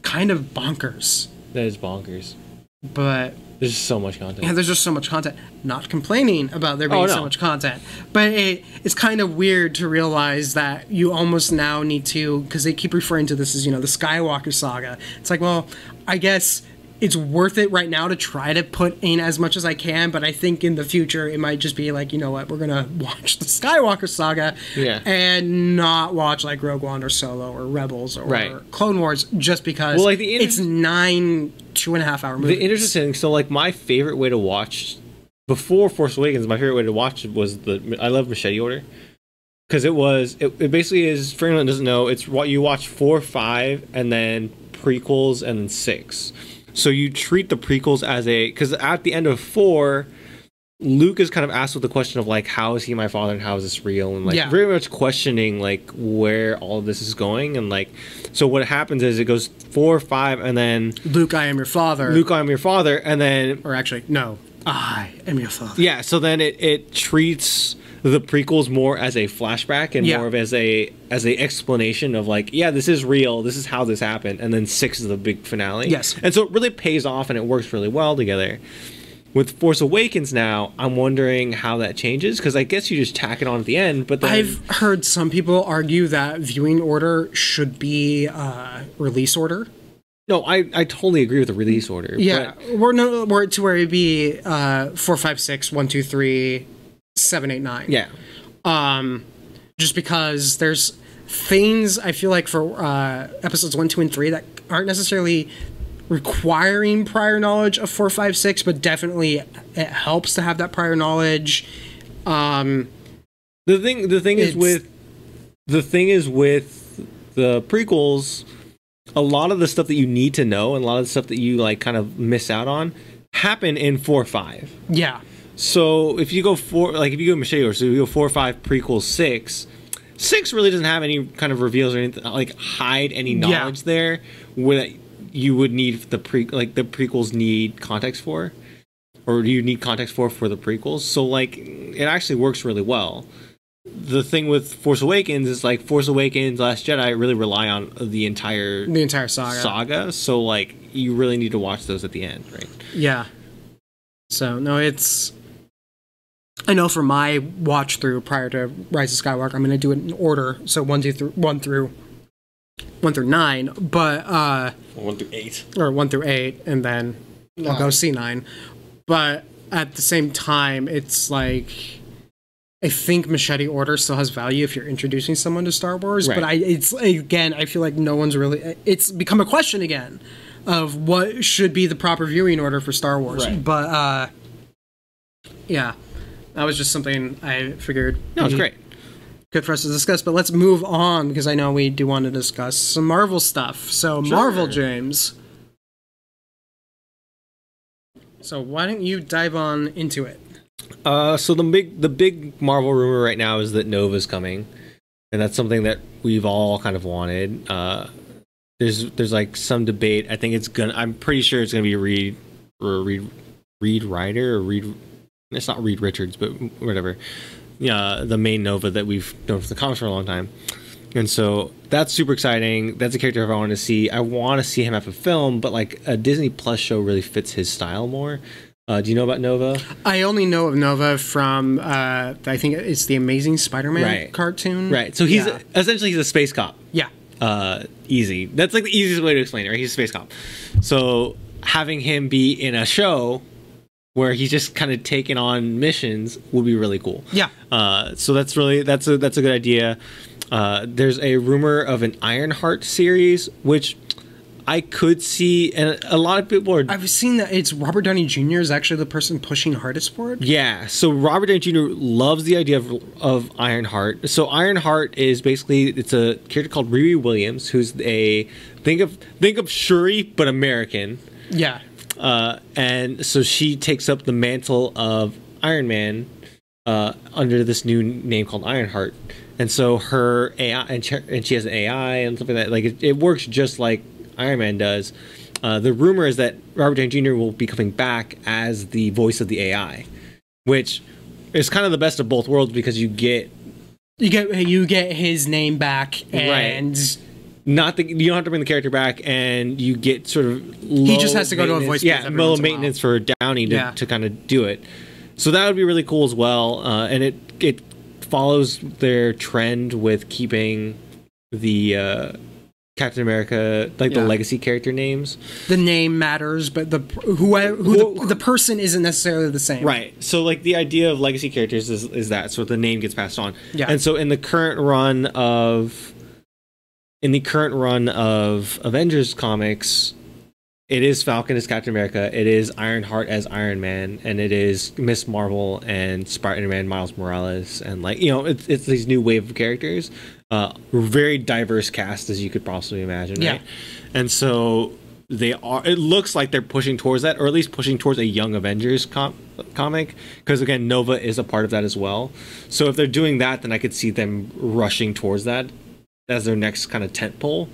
Speaker 1: kind of bonkers.
Speaker 2: That is bonkers.
Speaker 1: But
Speaker 2: there's just so much content.
Speaker 1: Yeah, there's just so much content. Not complaining about there being so much content. But it's kind of weird to realize that you almost now need to, because they keep referring to this as, the Skywalker saga. It's like, well, I guess it's worth it right now to try to put in as much as I can, but I think in the future it might just be like, you know what, we're gonna watch the Skywalker saga and not watch like Rogue One or Solo or Rebels or Clone Wars, just because it's 9 2.5-hour movies.
Speaker 2: The interesting thing, so like my favorite way to watch before Force Awakens, my favorite way to watch was I love Machete Order. Because it basically is, for anyone that doesn't know, it's what you watch 4, 5, and then prequels, and then 6. So you treat the prequels as because at the end of 4, Luke is kind of asked with the question of like, how is he my father and how is this real? And like very much questioning like where all of this is going. And like, so what happens is it goes 4, 5, and then
Speaker 1: Luke, I am your father.
Speaker 2: Luke, I am your father. And then,
Speaker 1: or actually, no, I am your father.
Speaker 2: Yeah. So then it treats the prequels more as a flashback and more of as a explanation of like, this is real, this is how this happened, and then 6 is the big finale. And so it really pays off and it works really well together. With Force Awakens now, I'm wondering how that changes, because I guess you just tack it on at the end, but then
Speaker 1: I've heard some people argue that viewing order should be release order.
Speaker 2: No, I totally agree with the release order.
Speaker 1: Yeah, we're to where it'd be 4, 5, 6, 1, 2, 3, 7, 8, 9.
Speaker 2: Yeah.
Speaker 1: Just because there's things I feel like for episodes 1, 2, and 3 that aren't necessarily requiring prior knowledge of 4, 5, 6, but definitely it helps to have that prior knowledge.
Speaker 2: The thing is with the prequels, a lot of the stuff that you need to know and a lot of the stuff that you like kind of miss out on happen in 4, 5.
Speaker 1: Yeah.
Speaker 2: So if you go Machete Order, so you go 4, 5, prequels, 6 really doesn't have any kind of reveals or anything, like hide any knowledge there where you would need the prequels need context for, or you need context for the prequels. So like it actually works really well. The thing with Force Awakens is like Force Awakens, Last Jedi really rely on the entire saga. So like you really need to watch those at the end, right?
Speaker 1: Yeah. So no, I know for my watch through prior to Rise of Skywalker, I'm going to do it in order. So 1 through 9, but
Speaker 2: 1 through 8,
Speaker 1: or 1 through 8, and then I'll go C9. But at the same time, it's like I think Machete Order still has value if you're introducing someone to Star Wars. But I feel like no one's really. It's become a question again of what should be the proper viewing order for Star Wars. But yeah. That was just something I figured.
Speaker 2: No, it's great.
Speaker 1: Good for us to discuss, but let's move on because I know we do want to discuss some Marvel stuff. So, Marvel, James. So, why don't you dive on into it?
Speaker 2: So the big Marvel rumor right now is that Nova's coming, and that's something that we've all kind of wanted. There's like some debate. I think I'm pretty sure it's gonna be Reed Ryder or Reed. It's not Reed Richards, but whatever. Yeah, the main Nova that we've known from the comics for a long time. And so that's super exciting. That's a character I want to see. I want to see him have a film, but like a Disney Plus show really fits his style more. Do you know about Nova?
Speaker 1: I only know of Nova from I think it's the Amazing Spider-Man cartoon.
Speaker 2: Right. So he's essentially he's a space cop.
Speaker 1: Yeah.
Speaker 2: Easy. That's like the easiest way to explain it, right? He's a space cop. So having him be in a show where he's just kind of taking on missions would be really cool.
Speaker 1: Yeah.
Speaker 2: So that's a good idea. There's a rumor of an Ironheart series, which I could see, and a lot of people are...
Speaker 1: I've seen that it's Robert Downey Jr. is actually the person pushing hardest for it.
Speaker 2: Yeah, so Robert Downey Jr. loves the idea of Ironheart. So Ironheart is basically, it's a character called Riri Williams, who's think of Shuri, but American.
Speaker 1: Yeah.
Speaker 2: And so she takes up the mantle of Iron Man under this new name called Ironheart. And so her AI, and she has an AI and stuff like that. Like it works just like Iron Man does. The rumor is that Robert Downey Jr. will be coming back as the voice of the AI, which is kind of the best of both worlds because you get his name back and you don't have to bring the character back, and you get sort of
Speaker 1: he just has to go to a voice booth
Speaker 2: low maintenance for Downey to kind of do it. So that would be really cool as well, and it follows their trend with keeping the Captain America, the legacy character names.
Speaker 1: The name matters, but the person isn't necessarily the same. Right.
Speaker 2: So like the idea of legacy characters is that so the name gets passed on.
Speaker 1: Yeah.
Speaker 2: And so in the current run of Avengers comics, it is Falcon as Captain America, it is Ironheart as Iron Man, and it is Miss Marvel and Spider-Man Miles Morales, and it's these new wave of characters. Very diverse cast, as you could possibly imagine, right? And so it looks like they're pushing towards that, or at least pushing towards a Young Avengers comic, because again, Nova is a part of that as well. So if they're doing that, then I could see them rushing towards that as their next kind of tentpole.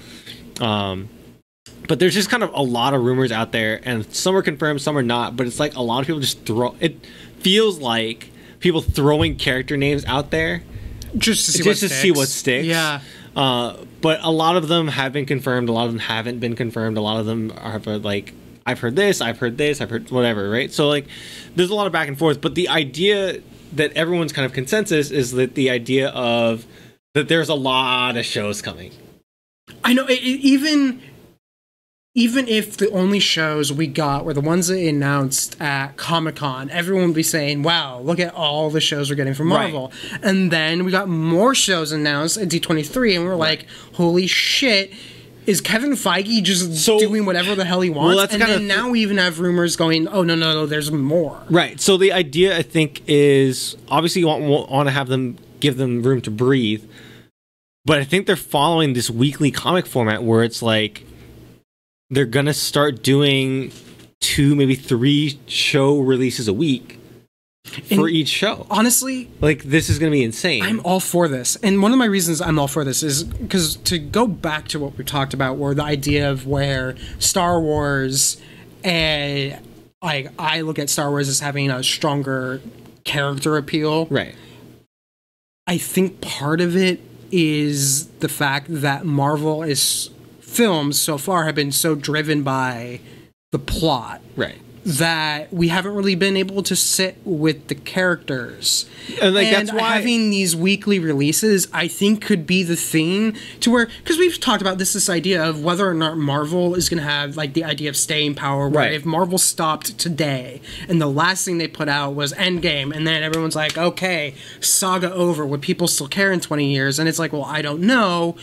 Speaker 2: But there's just kind of a lot of rumors out there, and some are confirmed, some are not, but it's like a lot of people just it feels like people throwing character names out there
Speaker 1: just to see what sticks.
Speaker 2: Yeah. But a lot of them have been confirmed. A lot of them haven't been confirmed. A lot of them are like, I've heard this, I've heard whatever, right? So like, there's a lot of back and forth. But the idea that everyone's kind of consensus is that the idea of that there's a lot of shows coming.
Speaker 1: I know, even if the only shows we got were the ones that announced at Comic-Con, everyone would be saying, wow, look at all the shows we're getting from Marvel. Right. And then we got more shows announced at D23, and we're like, holy shit, is Kevin Feige just doing whatever the hell he wants? Well, and then now we even have rumors going, oh, no, there's more.
Speaker 2: Right. So the idea, I think, is obviously you want to have them, give them room to breathe. But I think they're following this weekly comic format where it's like, they're going to start doing 2, maybe 3 show releases a week for each show.
Speaker 1: Honestly,
Speaker 2: like this is going to be insane.
Speaker 1: I'm all for this. And one of my reasons I'm all for this is because to go back to what we talked about, where the idea of where Star Wars, I look at Star Wars as having a stronger character appeal.
Speaker 2: Right.
Speaker 1: I think part of it is the fact that Marvel films so far have been so driven by the plot,
Speaker 2: right,
Speaker 1: that we haven't really been able to sit with the characters.
Speaker 2: And that's why
Speaker 1: having these weekly releases, I think, could be the thing to where, because we've talked about this idea of whether or not Marvel is going to have like the idea of staying power, where if Marvel stopped today and the last thing they put out was Endgame, and then everyone's like, okay, saga over, would people still care in 20 years? And it's like, well, I don't know.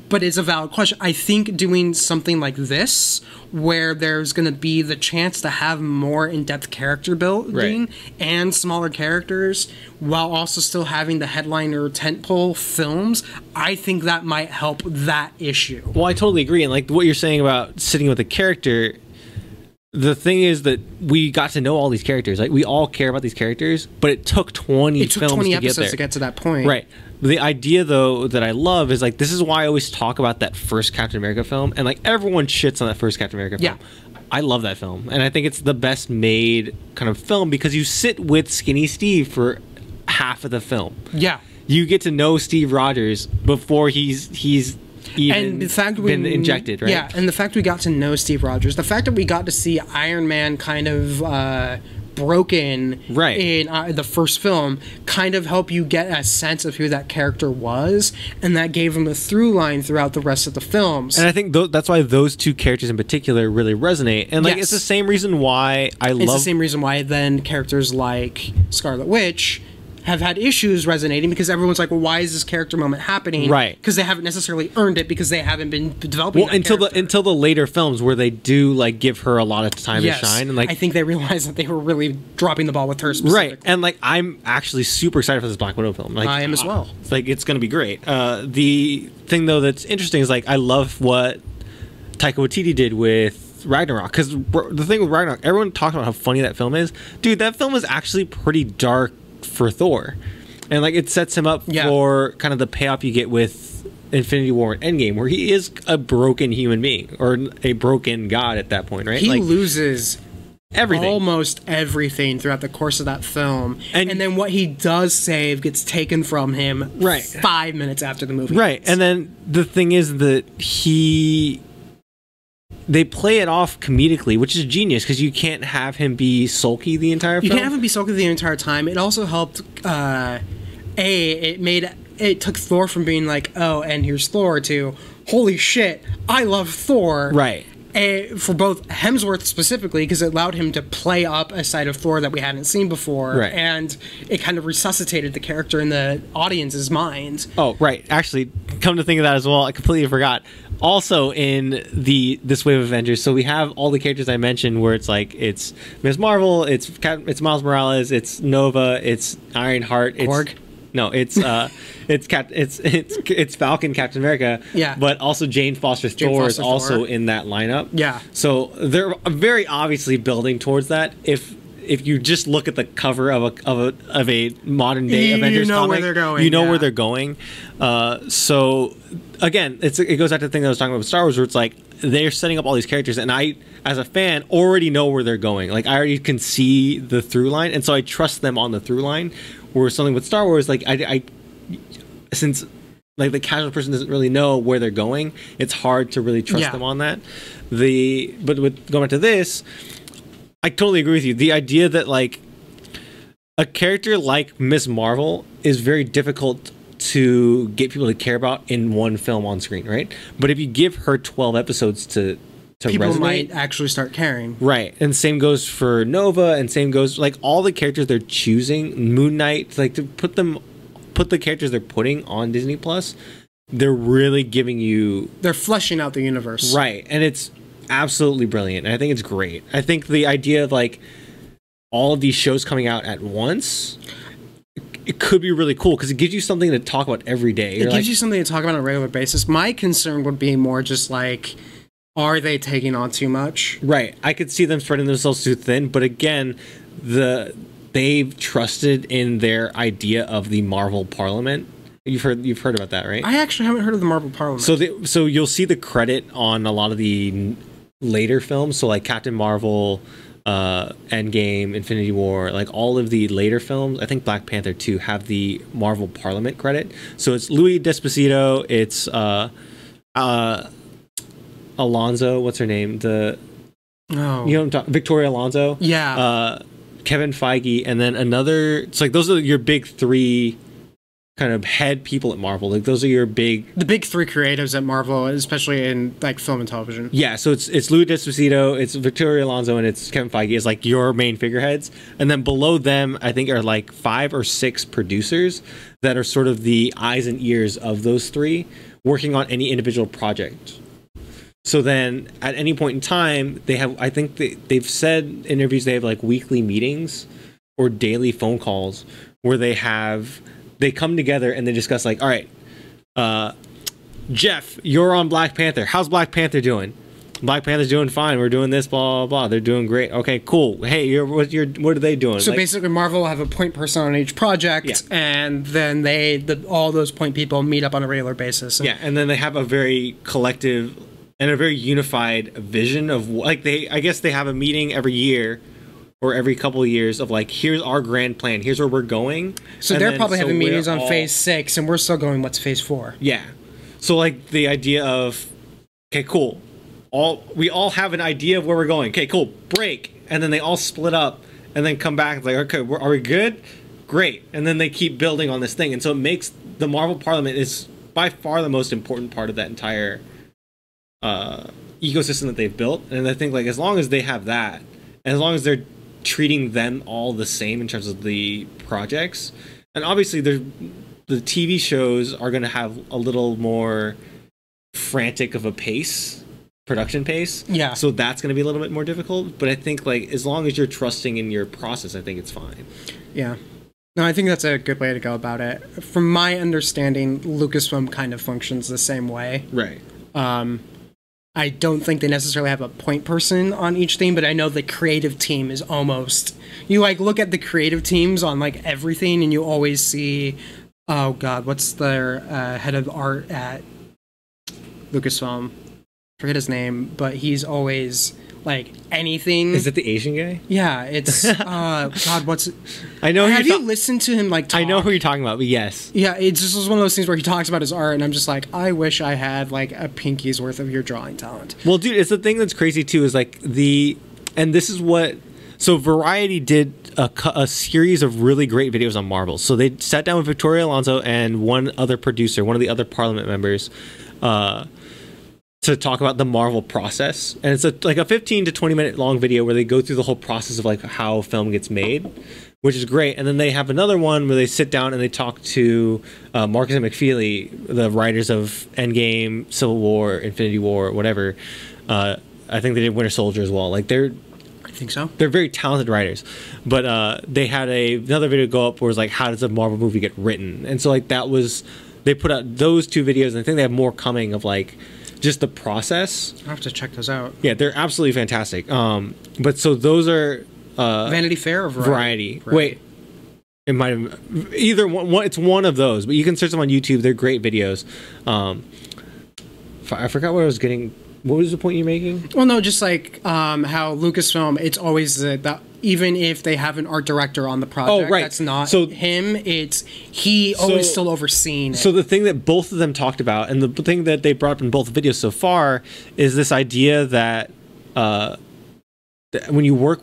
Speaker 1: But it's a valid question. I think doing something like this, where there's going to be the chance to have more in-depth character building and smaller characters, while also still having the headliner tentpole films, I think that might help that issue.
Speaker 2: Well, I totally agree. And like what you're saying about sitting with a character, the thing is that we got to know all these characters. Like we all care about these characters, but it took 20
Speaker 1: episodes to get to that point.
Speaker 2: Right. The idea, though, that I love is like this is why I always talk about that first Captain America film, and like everyone shits on that first Captain America film. Yeah. I love that film, and I think it's the best made kind of film because you sit with Skinny Steve for half of the film.
Speaker 1: Yeah.
Speaker 2: You get to know Steve Rogers before he's even been injected, right?
Speaker 1: Yeah, and the fact we got to know Steve Rogers, the fact that we got to see Iron Man kind of broken
Speaker 2: right.
Speaker 1: in the first film kind of help you get a sense of who that character was, and that gave him a through line throughout the rest of the films.
Speaker 2: And I think that's why those two characters in particular really resonate. And like, it's the same reason why it's the
Speaker 1: same reason why then characters like Scarlet Witch have had issues resonating, because everyone's like, well, why is this character moment happening?
Speaker 2: Right.
Speaker 1: Because they haven't necessarily earned it, because they haven't been developing
Speaker 2: until the later films where they do like give her a lot of time to shine. And like,
Speaker 1: I think they realized that they were really dropping the ball with her specifically.
Speaker 2: Right. And like, I'm actually super excited for this Black Widow film. Like,
Speaker 1: I am as well.
Speaker 2: Like, it's going to be great. The thing though that's interesting is like, I love what Taika Waititi did with Ragnarok, because the thing with Ragnarok, everyone talks about how funny that film is. Dude, that film is actually pretty dark for Thor, and like, it sets him up for kind of the payoff you get with Infinity War and Endgame, where he is a broken human being, or a broken god at that point, right?
Speaker 1: He
Speaker 2: like,
Speaker 1: loses
Speaker 2: everything,
Speaker 1: almost everything throughout the course of that film, and then what he does save gets taken from him 5 minutes after the movie ends.
Speaker 2: And then the thing is that they play it off comedically, which is genius, because you can't have him be sulky the entire film.
Speaker 1: You can't have him be sulky the entire time. It also helped, it took Thor from being like, oh, and here's Thor, to, holy shit, I love Thor.
Speaker 2: Right.
Speaker 1: For both Hemsworth specifically, because it allowed him to play up a side of Thor that we hadn't seen before.
Speaker 2: Right.
Speaker 1: And it kind of resuscitated the character in the audience's mind.
Speaker 2: Oh, right. Actually, come to think of that as well, I completely forgot. Also in this wave of Avengers, so we have all the characters I mentioned, where it's like, it's Ms. Marvel, it's Miles Morales, it's Nova, it's Ironheart, it's
Speaker 1: Korg?
Speaker 2: No, it's Falcon, Captain America.
Speaker 1: Yeah.
Speaker 2: But also Jane Foster Thor is also in that lineup.
Speaker 1: Yeah.
Speaker 2: So they're very obviously building towards that. If you just look at the cover of a modern day Avengers comic,
Speaker 1: where they're going.
Speaker 2: You know where they're going. So again, it goes back to the thing that I was talking about with Star Wars, where it's like, they're setting up all these characters, and I, as a fan, already know where they're going. Like, I already can see the through line, and so I trust them on the through line. Where something with Star Wars, like, I since like the casual person doesn't really know where they're going, it's hard to really trust them on that. But with going back to this, I totally agree with you. The idea that like a character like Ms. Marvel is very difficult to get people to care about in one film on screen, right? But if you give her 12 episodes to
Speaker 1: people
Speaker 2: resonate,
Speaker 1: might actually start caring.
Speaker 2: Right. And same goes for Nova, and same goes, like, all the characters they're choosing, Moon Knight, like, to put the characters they're putting on Disney Plus, they're really giving you,
Speaker 1: they're fleshing out the universe.
Speaker 2: Right. And it's absolutely brilliant. And I think it's great. I think the idea of like all of these shows coming out at once, it could be really cool, because it gives you something to talk about every day.
Speaker 1: It gives you something to talk about on a regular basis. My concern would be more just like, are they taking on too much?
Speaker 2: Right. I could see them spreading themselves too thin, but again, they've trusted in their idea of the Marvel Parliament. You've heard about that, right?
Speaker 1: I actually haven't heard of the Marvel Parliament.
Speaker 2: So you'll see the credit on a lot of the later films. So like Captain Marvel, Endgame, Infinity War, like all of the later films. I think Black Panther 2 have the Marvel Parliament credit. So it's Louis Despacito. It's Alonzo, what's her name? You know what I'm talking, Victoria Alonso.
Speaker 1: Yeah.
Speaker 2: Kevin Feige, and then another. It's like, those are your big three kind of head people at Marvel. Like, those are the big
Speaker 1: three creatives at Marvel, especially in like film and television.
Speaker 2: Yeah, so it's Louis Despacito, it's Victoria Alonso, and it's Kevin Feige is like your main figureheads. And then below them, I think, are like 5 or 6 producers that are sort of the eyes and ears of those three, working on any individual project. So then, at any point in time, they have, I think they've said in interviews, they have like weekly meetings or daily phone calls where they come together and they discuss like, all right, Jeff, you're on Black Panther. How's Black Panther doing? Black Panther's doing fine. We're doing this, blah, blah, blah. They're doing great. Okay, cool. Hey, what are they doing?
Speaker 1: So like, basically, Marvel will have a point person on each project, and then all those point people meet up on a regular basis.
Speaker 2: And then they have a very collective and a very unified vision of, like, I guess they have a meeting every year or every couple of years of like, here's our grand plan, here's where we're going.
Speaker 1: So they're probably having meetings on phase 6, and we're still going, what's phase 4?
Speaker 2: Yeah. So like the idea of, okay, cool, we all have an idea of where we're going. Okay, cool, break, and then they all split up, and then come back and like, okay, are we good? Great. And then they keep building on this thing. And so it makes the Marvel Parliament is by far the most important part of that entire ecosystem that they've built. And I think like as long as they have that, and as long as they're treating them all the same in terms of the projects, and obviously the TV shows are going to have a little more frantic of a production pace.
Speaker 1: Yeah.
Speaker 2: So that's going to be a little bit more difficult. But I think like as long as you're trusting in your process, I think it's fine.
Speaker 1: Yeah. No, I think that's a good way to go about it. From my understanding, Lucasfilm kind of functions the same way.
Speaker 2: Right.
Speaker 1: I don't think they necessarily have a point person on each thing, but I know the creative team is almost... You, like, look at the creative teams on, like, everything, and you always see... Oh, God, what's their head of art at Lucasfilm? Forget his name, but he's always... Like anything.
Speaker 2: Is it the Asian guy?
Speaker 1: Yeah, it's God. What's?
Speaker 2: I know.
Speaker 1: Have you listened to him like talk?
Speaker 2: I know who you're talking about, but yes.
Speaker 1: Yeah, it's just one of those things where he talks about his art, and I'm just like, I wish I had like a pinky's worth of your drawing talent.
Speaker 2: Well, dude, it's the thing that's crazy too. Is like and this is what. So Variety did a series of really great videos on Marvel. So they sat down with Victoria Alonso and one other producer, one of the other Parliament members. To talk about the Marvel process, and it's like a 15 to 20 minute long video where they go through the whole process of like how film gets made, which is great. And then they have another one where they sit down and they talk to Marcus and McFeely, the writers of Endgame, Civil War, Infinity War, whatever. I think they did Winter Soldier as well. Like I
Speaker 1: think so.
Speaker 2: They're very talented writers, but they had another video go up where it was like, how does a Marvel movie get written? And so like they put out those two videos, and I think they have more coming of like just the process.
Speaker 1: I'll have to check those out.
Speaker 2: Yeah, they're absolutely fantastic. But so those are
Speaker 1: Vanity Fair or
Speaker 2: Variety? Wait, it might have either one. It's one of those, but you can search them on YouTube. They're great videos. I forgot what I was getting. What was the point you're making?
Speaker 1: Well, no, just like how Lucasfilm, it's always that even if they have an art director on the project, that's not him. It's always still overseeing it.
Speaker 2: So the thing that both of them talked about, and the thing that they brought up in both videos so far, is this idea that when you work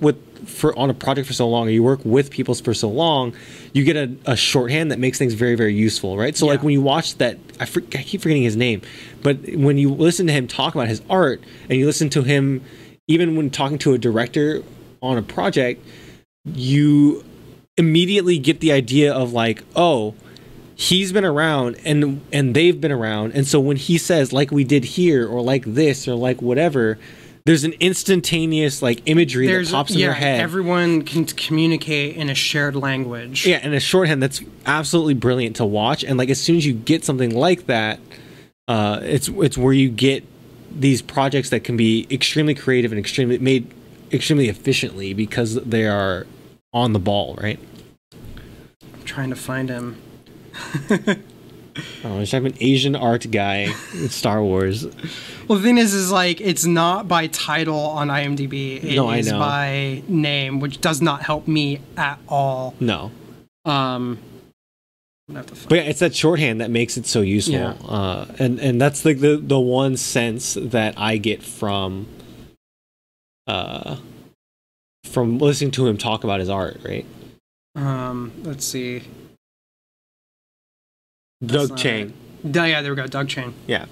Speaker 2: on a project for so long, or you work with people for so long, you get a shorthand that makes things very, very useful, right? So like when you watch that, I keep forgetting his name, but when you listen to him talk about his art, and you listen to him even when talking to a director on a project, you immediately get the idea of like, oh, he's been around and they've been around, and so when he says like we did here, or like this, or like whatever, there's an instantaneous like imagery that pops in your head.
Speaker 1: Everyone can communicate in a shared language.
Speaker 2: Yeah, and a shorthand that's absolutely brilliant to watch. And like as soon as you get something like that, it's where you get these projects that can be extremely creative and made extremely efficiently because they are on the ball, right?
Speaker 1: I'm trying to find him.
Speaker 2: I just have an Asian art guy in Star Wars.
Speaker 1: Well, the thing is like it's not by title on IMDb. It is by name, which does not help me at all.
Speaker 2: No.
Speaker 1: But
Speaker 2: yeah, it's that shorthand that makes it so useful. Yeah. And that's like the one sense that I get from listening to him talk about his art, right?
Speaker 1: Let's see.
Speaker 2: Doug Chang.
Speaker 1: Yeah, there we go. Doug Chang.
Speaker 2: Yeah.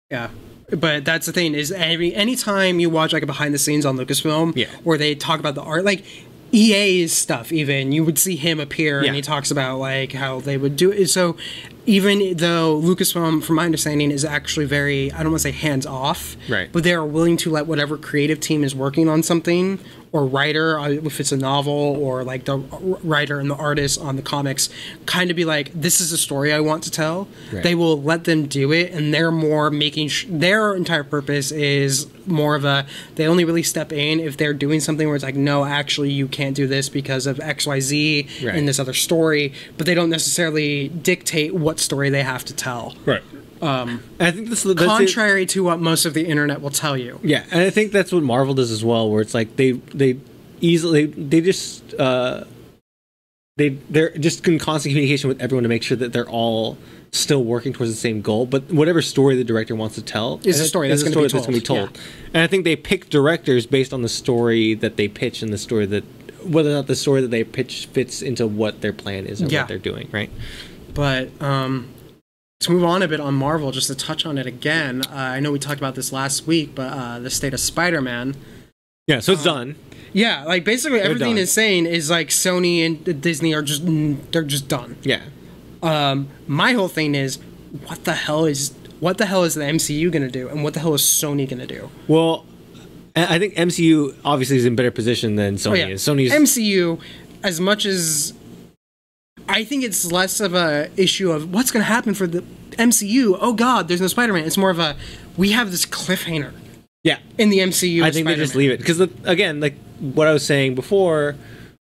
Speaker 1: Yeah. But that's the thing, is anytime you watch like a behind the scenes on Lucasfilm, where they talk about the art, like EA's stuff even, you would see him appear and he talks about like how they would do it. So even though Lucasfilm, from my understanding, is actually very, I don't want to say hands off, but they are willing to let whatever creative team is working on something, or writer, if it's a novel, or like the writer and the artist on the comics, kind of be like, this is a story I want to tell. They will let them do it, and they're more making their entire purpose is more of a, they only really step in if they're doing something where it's like, no, actually you can't do this because of XYZ in this other story, but they don't necessarily dictate what story they have to tell.
Speaker 2: I think that's
Speaker 1: contrary to what most of the internet will tell you.
Speaker 2: Yeah, and I think that's what Marvel does as well, where it's like they're just in constant communication with everyone to make sure that they're all still working towards the same goal. But whatever story the director wants to tell
Speaker 1: is a story that's going to be told.
Speaker 2: And I think they pick directors based on the story that they pitch and the story that whether or not the story that they pitch fits into what their plan is or what they're doing, right?
Speaker 1: But to move on a bit on Marvel, just to touch on it again, I know we talked about this last week, but the state of Spider-Man.
Speaker 2: Yeah, so it's done.
Speaker 1: Yeah, like basically everything is saying is like Sony and Disney are just done.
Speaker 2: Yeah.
Speaker 1: My whole thing is, what the hell is the MCU gonna do, and what the hell is Sony gonna do?
Speaker 2: Well, I think MCU obviously is in better position than Sony is. Sony's
Speaker 1: MCU, as much as I think it's less of a issue of what's gonna happen for the MCU. Oh God, there's no Spider-Man. It's more of a we have this cliffhanger.
Speaker 2: Yeah,
Speaker 1: in the MCU,
Speaker 2: I think they just leave it because again, like what I was saying before,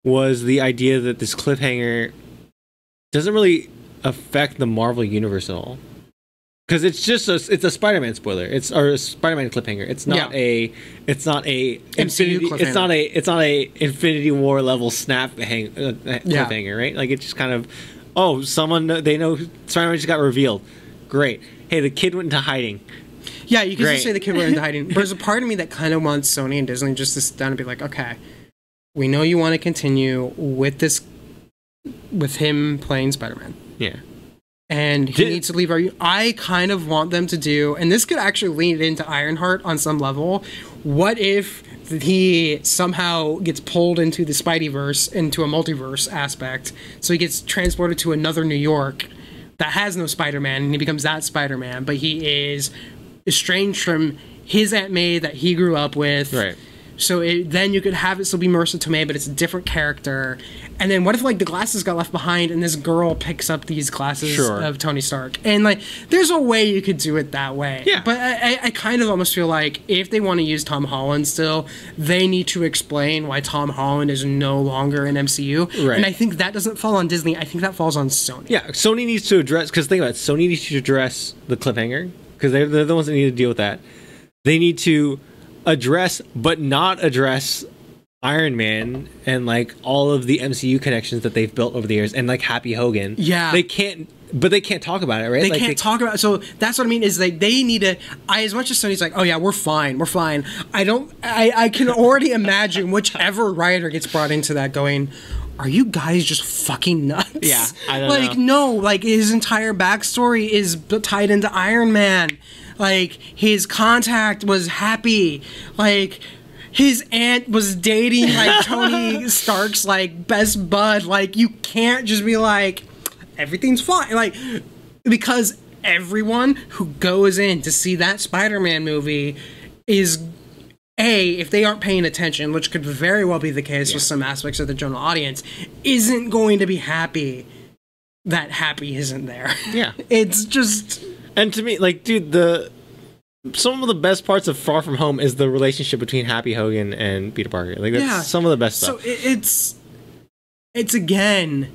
Speaker 2: was the idea that this cliffhanger doesn't really affect the Marvel universe at all. Because it's just it's a Spider-Man spoiler. It's a Spider-Man cliffhanger. It's not a Infinity. It's not a Infinity War level cliffhanger, right? Like it's just kind of someone they know Spider-Man just got revealed. Great. Hey, the kid went into hiding.
Speaker 1: Yeah, you can just say the kid went into hiding. But there's a part of me that kind of wants Sony and Disney just to sit down and be like, okay, we know you want to continue with this, with him playing Spider-Man.
Speaker 2: Yeah.
Speaker 1: And he needs to leave I kind of want them to do, and this could actually lead into Ironheart on some level. What if he somehow gets pulled into the Spideyverse, into a multiverse aspect, so he gets transported to another New York that has no Spider-Man, and he becomes that Spider-Man, but he is estranged from his Aunt May that he grew up with.
Speaker 2: Right.
Speaker 1: So then you could have it still be Marissa Tomei, but it's a different character. And then what if like the glasses got left behind and this girl picks up these glasses of Tony Stark? And like there's a way you could do it that way.
Speaker 2: Yeah.
Speaker 1: But I kind of almost feel like if they want to use Tom Holland still, they need to explain why Tom Holland is no longer in MCU.
Speaker 2: Right.
Speaker 1: And I think that doesn't fall on Disney. I think that falls on Sony.
Speaker 2: Yeah, Sony needs to address, because think about it, Sony needs to address the cliffhanger, because they're the ones that need to deal with that. They need to address, but not address Iron Man and like all of the MCU connections that they've built over the years, and like Happy Hogan.
Speaker 1: Yeah,
Speaker 2: they can't talk about it, right?
Speaker 1: They can't talk about it. So that's what I mean is like they need to. As much as Sony's like, oh yeah, we're fine. I can already imagine whichever writer gets brought into that going, are you guys just fucking nuts?
Speaker 2: Yeah, I don't know.
Speaker 1: No, like his entire backstory is tied into Iron Man. Like, his contact was Happy. Like, his aunt was dating, like, Tony Stark's, like, best bud. Like, you can't just be like, everything's fine. Like, because everyone who goes in to see that Spider-Man movie is, if they aren't paying attention, which could very well be the case with some aspects of the general audience, isn't going to be happy that Happy isn't there.
Speaker 2: Yeah.
Speaker 1: It's just...
Speaker 2: And to me, like, dude, some of the best parts of Far From Home is the relationship between Happy Hogan and Peter Parker. Like, that's some of the best stuff.
Speaker 1: So it's again,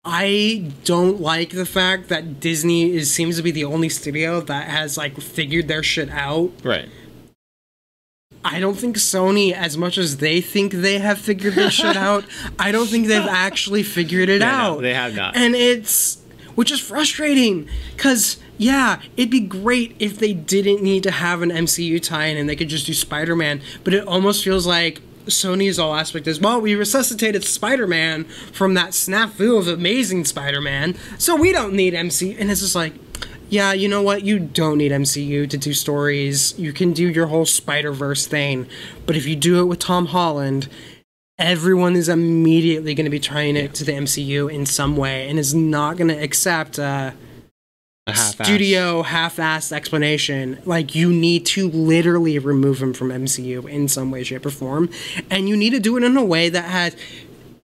Speaker 1: I don't like the fact that Disney seems to be the only studio that has like figured their shit out.
Speaker 2: Right.
Speaker 1: I don't think Sony, as much as they think they have figured their shit out, I don't think they've actually figured it out.
Speaker 2: No, they have not.
Speaker 1: And which is frustrating, because, yeah, it'd be great if they didn't need to have an MCU tie-in and they could just do Spider-Man, but it almost feels like Sony's whole aspect is, well, we resuscitated Spider-Man from that snafu of Amazing Spider-Man, so we don't need MCU. And it's just like, yeah, you know what? You don't need MCU to do stories. You can do your whole Spider-Verse thing, but if you do it with Tom Holland, everyone is immediately going to be trying it to the MCU in some way and is not going to accept a studio half-assed explanation. Like, you need to literally remove him from MCU in some way, shape, or form. And you need to do it in a way that has,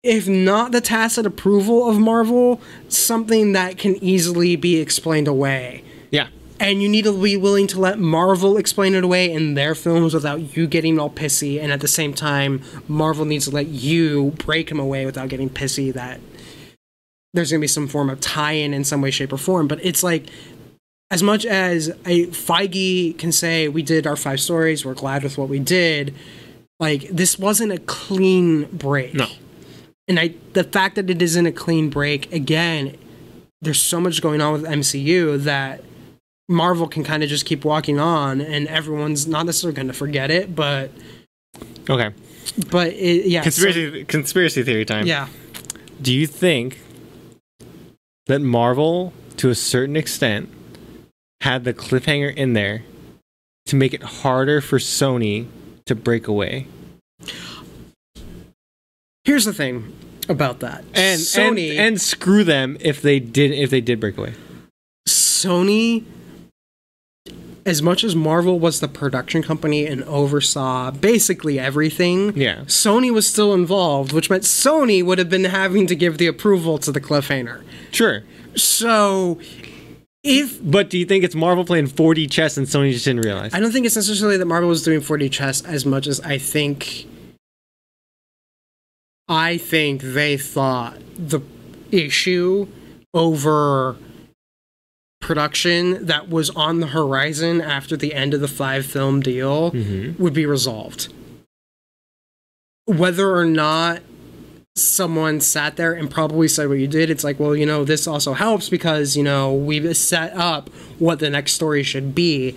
Speaker 1: if not the tacit approval of Marvel, something that can easily be explained away.
Speaker 2: Yeah.
Speaker 1: And you need to be willing to let Marvel explain it away in their films without you getting all pissy. And at the same time, Marvel needs to let you break him away without getting pissy that there's going to be some form of tie-in in some way, shape, or form. But it's like, as much as Feige can say, we did our 5 stories, we're glad with what we did, like, this wasn't a clean break.
Speaker 2: No.
Speaker 1: And the fact that it isn't a clean break, again, there's so much going on with MCU that Marvel can kind of just keep walking on, and everyone's not necessarily going to forget it, but...
Speaker 2: Okay.
Speaker 1: But yeah,
Speaker 2: conspiracy theory time.
Speaker 1: Yeah.
Speaker 2: Do you think that Marvel, to a certain extent, had the cliffhanger in there to make it harder for Sony to break away?
Speaker 1: Here's the thing about that.
Speaker 2: And Sony and screw them if they did break away.
Speaker 1: Sony, as much as Marvel was the production company and oversaw basically everything, Sony was still involved, which meant Sony would have been having to give the approval to the cliffhanger.
Speaker 2: Sure.
Speaker 1: So,
Speaker 2: But do you think it's Marvel playing 4D chess and Sony just didn't realize?
Speaker 1: I don't think it's necessarily that Marvel was doing 4D chess as much as I think they thought the issue over production that was on the horizon after the end of the 5-film deal would be resolved. Whether or not someone sat there and probably said what you did, it's like, well, this also helps because, we've set up what the next story should be.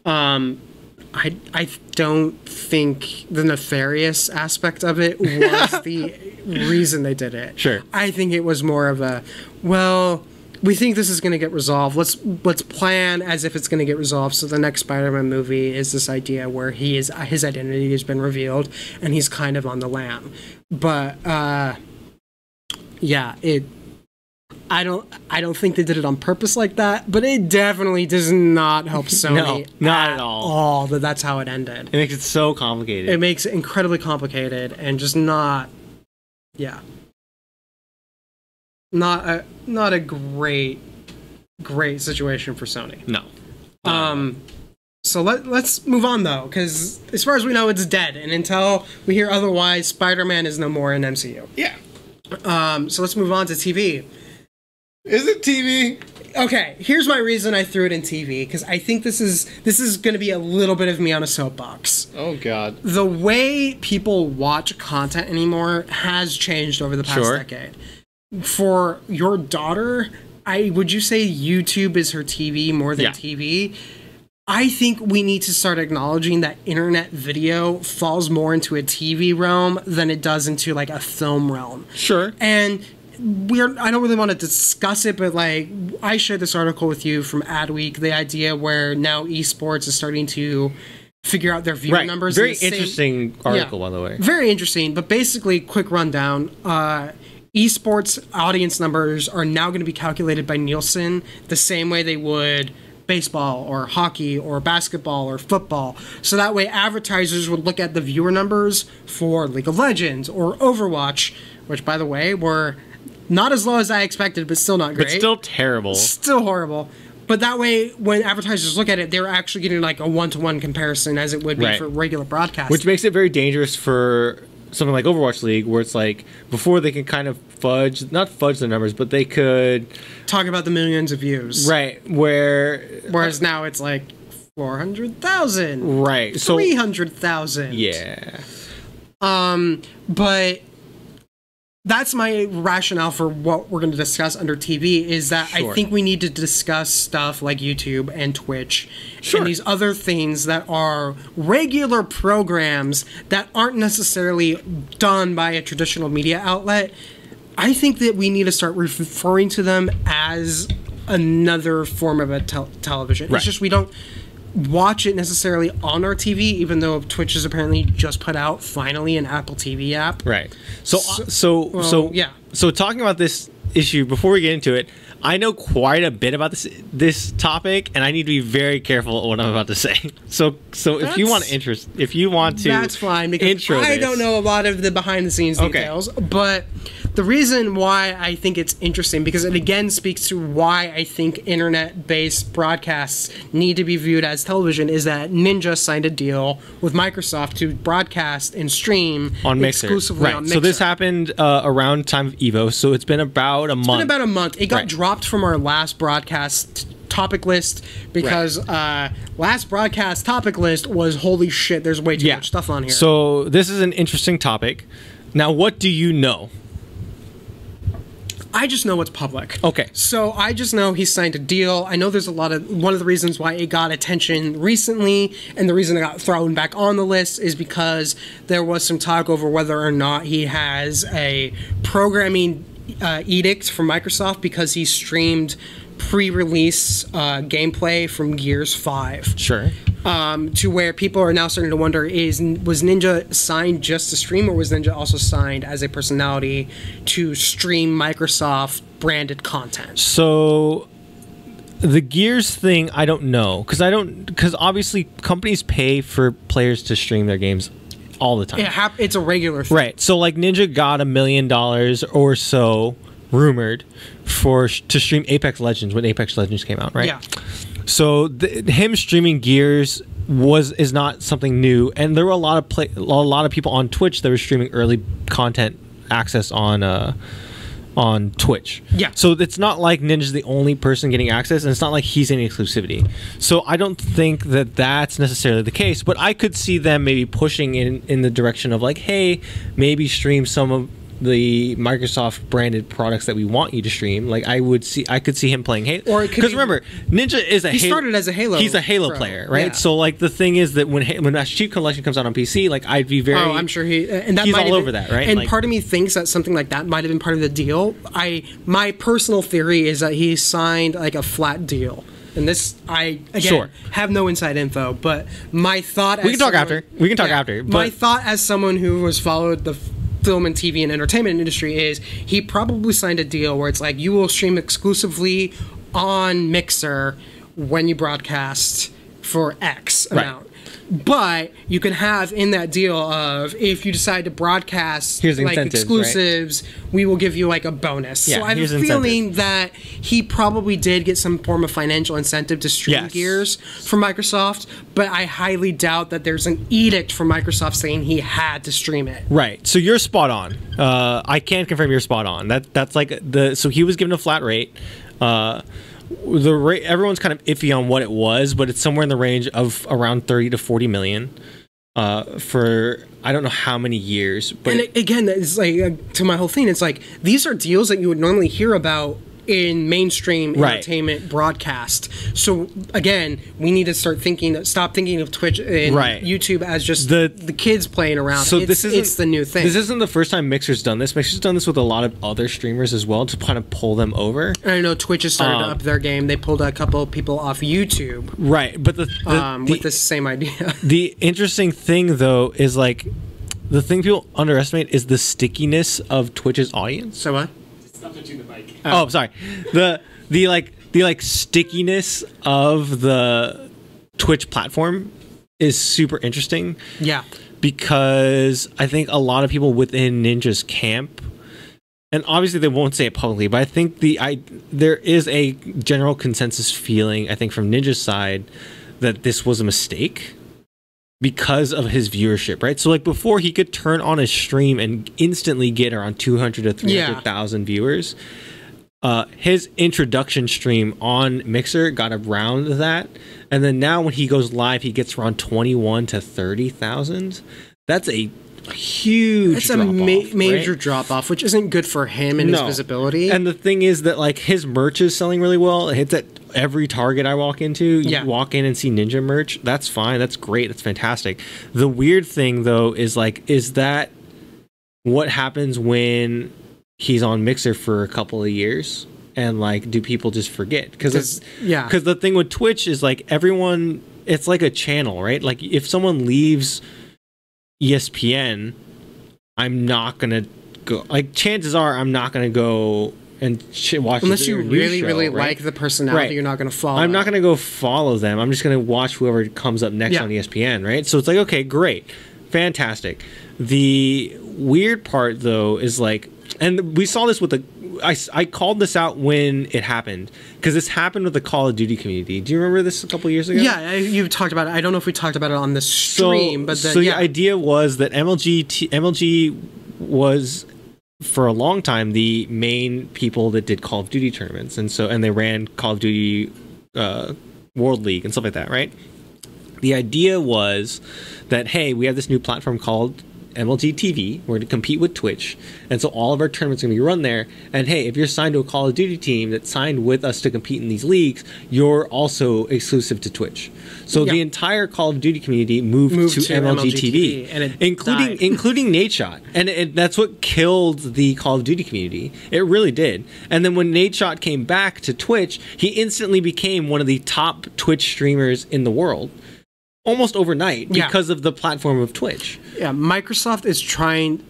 Speaker 1: I don't think the nefarious aspect of it was the reason they did it.
Speaker 2: Sure.
Speaker 1: I think it was more of a, well, we think this is going to get resolved. Let's plan as if it's going to get resolved. So the next Spider-Man movie is this idea where his identity has been revealed and he's kind of on the lam. But yeah, I don't think they did it on purpose like that, but it definitely does not help Sony.
Speaker 2: No, not at all.
Speaker 1: That's how it ended.
Speaker 2: It makes it so complicated.
Speaker 1: It makes it incredibly complicated and just not a great situation for Sony.
Speaker 2: No.
Speaker 1: So let's move on though, because as far as we know, it's dead, and until we hear otherwise, Spider-Man is no more in MCU.
Speaker 2: Yeah.
Speaker 1: So let's move on to TV.
Speaker 2: Is it TV?
Speaker 1: Okay, here's my reason I threw it in TV, because I think this is going to be a little bit of me on a soapbox.
Speaker 2: Oh, God.
Speaker 1: The way people watch content anymore has changed over the past decade. For your daughter, would you say YouTube is her TV more than TV? I think we need to start acknowledging that internet video falls more into a TV realm than it does into like a film realm.
Speaker 2: Sure.
Speaker 1: And I don't really want to discuss it, but like I shared this article with you from Adweek, the idea where now esports is starting to figure out their viewer numbers.
Speaker 2: Very interesting article, by the way.
Speaker 1: Very interesting, but basically, quick rundown. Esports audience numbers are now going to be calculated by Nielsen the same way they would baseball or hockey or basketball or football. So that way advertisers would look at the viewer numbers for League of Legends or Overwatch, which, by the way, were not as low as I expected, but still not great.
Speaker 2: But still terrible.
Speaker 1: Still horrible. But that way, when advertisers look at it, they're actually getting like a one-to-one comparison as it would be for regular broadcast.
Speaker 2: Which makes it very dangerous for something like Overwatch League, where it's like, before they can kind of not fudge the numbers, but they could
Speaker 1: talk about the millions of views.
Speaker 2: Right. Whereas
Speaker 1: now it's like 400,000.
Speaker 2: Right.
Speaker 1: 300,000.
Speaker 2: Yeah.
Speaker 1: But that's my rationale for what we're going to discuss under TV is that I think we need to discuss stuff like YouTube and Twitch and these other things that are regular programs that aren't necessarily done by a traditional media outlet. I think that we need to start referring to them as another form of a television. It's just we don't watch it necessarily on our TV, even though Twitch has apparently just put out finally an Apple TV app.
Speaker 2: Right. So talking about this issue before we get into it, I know quite a bit about this topic, and I need to be very careful at what I'm about to say. So if you want to,
Speaker 1: that's fine, because I don't know a lot of the behind the scenes details, but the reason why I think it's interesting, because it again speaks to why I think internet-based broadcasts need to be viewed as television, is that Ninja signed a deal with Microsoft to broadcast and stream
Speaker 2: on Mixer.
Speaker 1: Exclusively on Mixer.
Speaker 2: So this happened around time of Evo, so it's been about a month.
Speaker 1: It's been about a month. It got dropped from our last broadcast topic list because last broadcast topic list was holy shit, there's way too much stuff on here.
Speaker 2: So this is an interesting topic. Now, what do you know?
Speaker 1: I just know what's public.
Speaker 2: Okay.
Speaker 1: So I just know he signed a deal. I know there's one of the reasons why it got attention recently, and the reason it got thrown back on the list is because there was some talk over whether or not he has a programming edict from Microsoft because he streamed pre-release gameplay from Gears 5.
Speaker 2: Sure.
Speaker 1: To where people are now starting to wonder, was Ninja signed just to stream, or was Ninja also signed as a personality to stream Microsoft branded content?
Speaker 2: So the Gears thing, I don't know, because obviously companies pay for players to stream their games all the time.
Speaker 1: It's a regular thing.
Speaker 2: Right. So like Ninja got $1 million or so rumored to stream Apex Legends when Apex Legends came out, right?
Speaker 1: Yeah.
Speaker 2: So him streaming Gears is not something new, and there were a lot of people on Twitch that were streaming early content access on Twitch.
Speaker 1: Yeah.
Speaker 2: So it's not like Ninja's the only person getting access, and it's not like he's in exclusivity. So I don't think that that's necessarily the case, but I could see them maybe pushing in the direction of like, hey, maybe stream some of the Microsoft branded products that we want you to stream. Like I could see him playing Halo. Because remember, Ninja is he
Speaker 1: started as a Halo.
Speaker 2: He's a Halo player, right? Yeah. So like the thing is that when Master Chief Collection comes out on PC, like I'd be very.
Speaker 1: Oh, I'm sure he's
Speaker 2: all over that, right?
Speaker 1: And like, part of me thinks that something like that might have been part of the deal. My personal theory is that he signed like a flat deal. And this, have no inside info, but my thought.
Speaker 2: We can talk after. But
Speaker 1: my thought as someone who has followed the film and TV and entertainment industry is he probably signed a deal where it's like you will stream exclusively on Mixer when you broadcast for X amount. But you can have in that deal of if you decide to broadcast like exclusives, we will give you like a bonus.
Speaker 2: Yeah,
Speaker 1: so I have a feeling that he probably did get some form of financial incentive to stream Gears from Microsoft, but I highly doubt that there's an edict from Microsoft saying he had to stream it.
Speaker 2: Right. So you're spot on. I can confirm you're spot on. That's like so he was given a flat rate. The rate, everyone's kind of iffy on what it was, but it's somewhere in the range of around 30 to 40 million for I don't know how many years. But
Speaker 1: and again, it's like to my whole thing, it's like these are deals that you would normally hear about in mainstream entertainment broadcast. So again, we need to stop thinking of Twitch and YouTube as just the kids playing around. So it's the new thing.
Speaker 2: This isn't the first time Mixer's done this. Mixer's done this with a lot of other streamers as well to kind of pull them over.
Speaker 1: And I know Twitch has started to up their game. They pulled a couple of people off YouTube.
Speaker 2: Right, but
Speaker 1: with the same idea.
Speaker 2: The interesting thing though is like the thing people underestimate is the stickiness of Twitch's audience.
Speaker 1: So what?
Speaker 3: Stop touching the mic.
Speaker 2: Oh, sorry. The stickiness of the Twitch platform is super interesting.
Speaker 1: Yeah.
Speaker 2: Because I think a lot of people within Ninja's camp, and obviously they won't say it publicly, but I think there is a general consensus feeling, I think, from Ninja's side that this was a mistake because of his viewership, right? So like before he could turn on a stream and instantly get around 200 to 300,000 viewers. His introduction stream on Mixer got around that, and then now when he goes live, he gets around 21 to 30,000. That's a huge
Speaker 1: major drop off, which isn't good for him and his visibility.
Speaker 2: And the thing is that like his merch is selling really well. It hits at every Target I walk into. You walk in and see Ninja merch. That's fine. That's great. That's fantastic. The weird thing though is that what happens when he's on Mixer for a couple of years? And like, do people just forget? Because the thing with Twitch is like everyone, it's like a channel, right? Like if someone leaves ESPN, I'm not gonna go. Like chances are, I'm not gonna go and watch
Speaker 1: unless you really like the personality. You're not gonna follow.
Speaker 2: I'm not gonna go follow them. I'm just gonna watch whoever comes up next on ESPN, right? So it's like, okay, great, fantastic. The weird part though is like, and we saw this with I called this out when it happened because this happened with the Call of Duty community. Do you remember this a couple of years ago?
Speaker 1: Yeah, you talked about it. I don't know if we talked about it on the stream, but
Speaker 2: the idea was that MLG was for a long time the main people that did Call of Duty tournaments, and they ran Call of Duty World League and stuff like that, right? The idea was that hey, we have this new platform called MLG TV. We're going to compete with Twitch. And so all of our tournaments are going to be run there. And hey, if you're signed to a Call of Duty team that signed with us to compete in these leagues, you're also exclusive to Twitch. So the entire Call of Duty community moved to MLG TV, and including Nadeshot. And that's what killed the Call of Duty community. It really did. And then when Nadeshot came back to Twitch, he instantly became one of the top Twitch streamers in the world. Almost overnight because of the platform of Twitch.
Speaker 1: Yeah, Microsoft is trying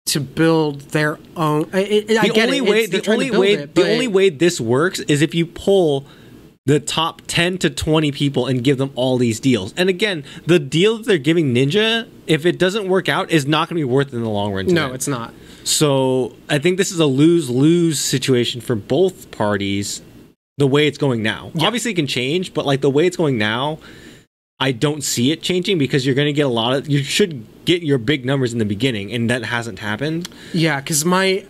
Speaker 1: to build their own. The
Speaker 2: only way this works is if you pull the top 10 to 20 people and give them all these deals. And again, the deal that they're giving Ninja, if it doesn't work out, is not going to be worth it in the long run.
Speaker 1: No, it's not.
Speaker 2: So I think this is a lose-lose situation for both parties. The way it's going now, obviously it can change, but like the way it's going now, I don't see it changing because you're going to get you should get your big numbers in the beginning, and that hasn't happened.
Speaker 1: Yeah, because I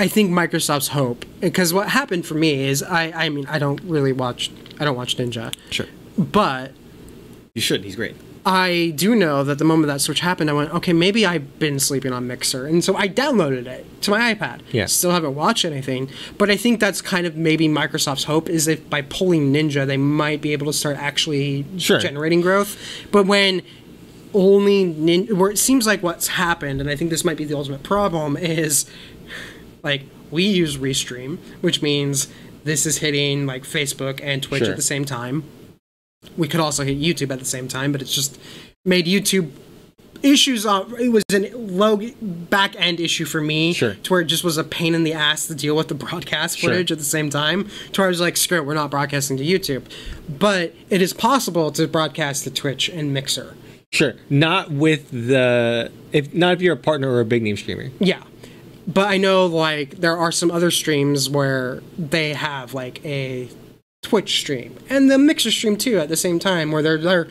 Speaker 1: think Microsoft's hope, because what happened for me is, I mean, I don't watch Ninja.
Speaker 2: Sure.
Speaker 1: But
Speaker 2: you should, he's great.
Speaker 1: I do know that the moment that switch happened, I went, okay, maybe I've been sleeping on Mixer. And so I downloaded it to my iPad.
Speaker 2: Yeah.
Speaker 1: Still haven't watched anything. But I think that's kind of maybe Microsoft's hope, is if by pulling Ninja, they might be able to start actually generating growth. But when only Ninja, where it seems like what's happened, and I think this might be the ultimate problem, is like we use Restream, which means this is hitting like Facebook and Twitch at the same time. We could also hit YouTube at the same time, but it's just made YouTube issues. It was a low back end issue for me, to where it just was a pain in the ass to deal with the broadcast footage at the same time. To where I was like, screw it, we're not broadcasting to YouTube. But it is possible to broadcast to Twitch and Mixer.
Speaker 2: Sure, not if you're a partner or a big name streamer.
Speaker 1: Yeah. But I know like there are some other streams where they have like a Twitch stream and the Mixer stream too at the same time, where they're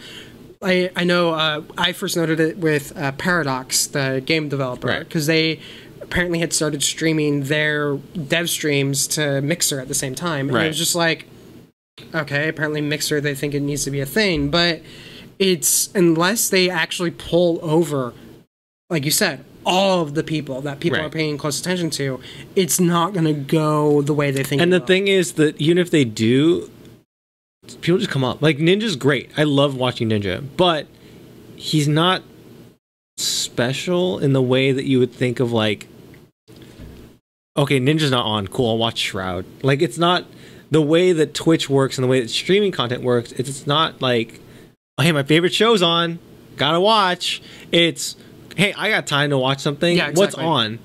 Speaker 1: I know I first noted it with Paradox, the game developer, because they apparently had started streaming their dev streams to Mixer at the same time, and it was just like, okay, apparently Mixer, they think it needs to be a thing, but it's, unless they actually pull over, like you said, all of the people that people are paying close attention to, it's not going to go the way they think.
Speaker 2: And the thing is that even if they do, people just come up. Like, Ninja's great. I love watching Ninja, but he's not special in the way that you would think of, like, okay, Ninja's not on, cool, I'll watch Shroud. Like, it's not the way that Twitch works and the way that streaming content works. It's not like, oh, hey, my favorite show's on, gotta watch. It's, hey, I got time to watch something. Yeah, exactly. What's on?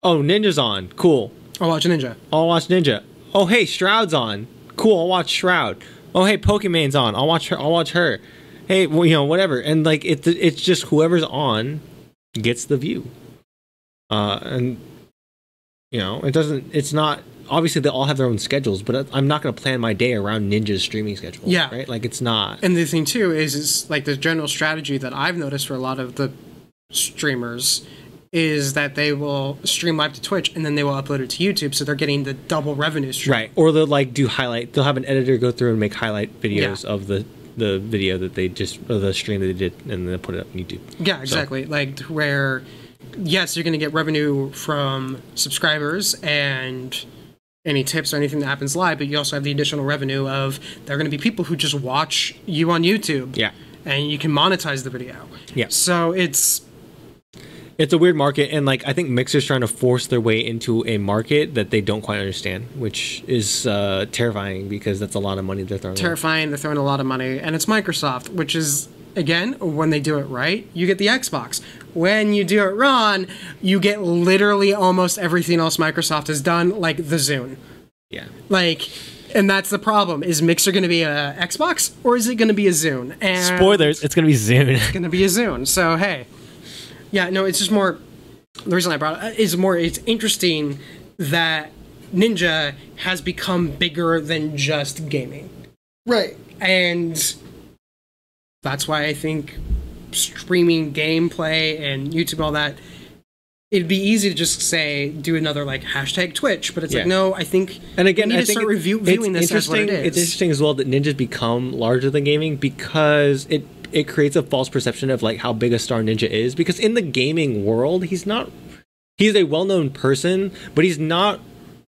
Speaker 2: Oh, Ninja's on. Cool.
Speaker 1: I'll watch Ninja.
Speaker 2: I'll watch Ninja. Oh, hey, Shroud's on. Cool. I'll watch Shroud. Oh, hey, Pokemon's on. I'll watch her. I'll watch her. Hey, well, you know, whatever. And like, it's just whoever's on gets the view. And you know, it's not. Obviously, they all have their own schedules, but I'm not going to plan my day around Ninja's streaming schedule. Yeah. Right. Like, it's not.
Speaker 1: And the thing too is like the general strategy that I've noticed for a lot of the streamers is that they will stream live to Twitch and then they will upload it to YouTube, so they're getting the double revenue stream.
Speaker 2: Right. Or they'll like do highlight. They'll have an editor go through and make highlight videos of the video that they just, or the stream that they did, and then put it up on YouTube.
Speaker 1: Yeah, exactly. So. Like, where yes, you're going to get revenue from subscribers and any tips or anything that happens live, but you also have the additional revenue of there are going to be people who just watch you on YouTube.
Speaker 2: Yeah.
Speaker 1: And you can monetize the video.
Speaker 2: Yeah.
Speaker 1: So it's
Speaker 2: a weird market, and like I think Mixer's trying to force their way into a market that they don't quite understand, which is terrifying because that's a lot of money they're throwing.
Speaker 1: Terrifying. They're throwing a lot of money, and it's Microsoft, which is, again, when they do it right, you get the Xbox. When you do it wrong, you get literally almost everything else Microsoft has done, like the Zune.
Speaker 2: Yeah.
Speaker 1: Like, and that's the problem. Is Mixer going to be a Xbox, or is it going to be a Zune? And
Speaker 2: spoilers, it's going to be Zune.
Speaker 1: It's going to be a Zune. So, hey. Yeah, no, it's just more, the reason I brought it is more, it's interesting that Ninja has become bigger than just gaming.
Speaker 2: Right.
Speaker 1: And that's why I think streaming gameplay and YouTube and all that, it'd be easy to just say, do another like hashtag Twitch, but it's like, no, I think
Speaker 2: and again,
Speaker 1: we need to start viewing this as what it is.
Speaker 2: It's interesting as well that Ninja's become larger than gaming because it creates a false perception of like how big a star Ninja is, because in the gaming world, he's a well-known person, but he's not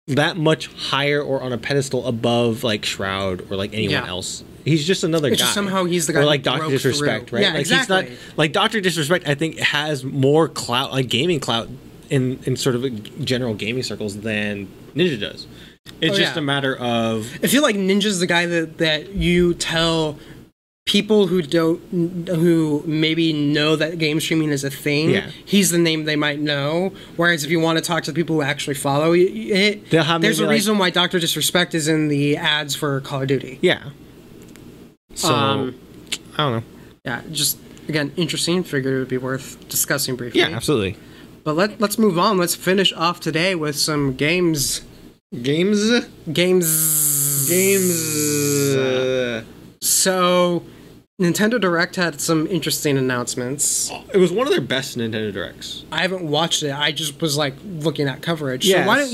Speaker 2: that much higher or on a pedestal above like Shroud or like anyone else. He's just another guy.
Speaker 1: Just somehow he's the guy,
Speaker 2: or like Dr. Disrespect,
Speaker 1: through.
Speaker 2: right?
Speaker 1: Yeah,
Speaker 2: like
Speaker 1: exactly.
Speaker 2: He's not like Dr. Disrespect. I think has more clout, like gaming clout, in sort of general gaming circles than Ninja does. It's just a matter of.
Speaker 1: I feel like Ninja's the guy that you tell people who maybe know that game streaming is a thing. Yeah. He's the name they might know. Whereas if you want to talk to people who actually follow it, there's a reason why Dr. Disrespect is in the ads for Call of Duty.
Speaker 2: Yeah. So I don't know.
Speaker 1: Yeah, just again interesting. Figured it would be worth discussing briefly.
Speaker 2: Yeah, absolutely.
Speaker 1: But let's move on. Let's finish off today with some games. So, Nintendo Direct had some interesting announcements.
Speaker 2: It was one of their best Nintendo Directs.
Speaker 1: I haven't watched it. I just was like looking at coverage.
Speaker 2: Yes.
Speaker 1: So why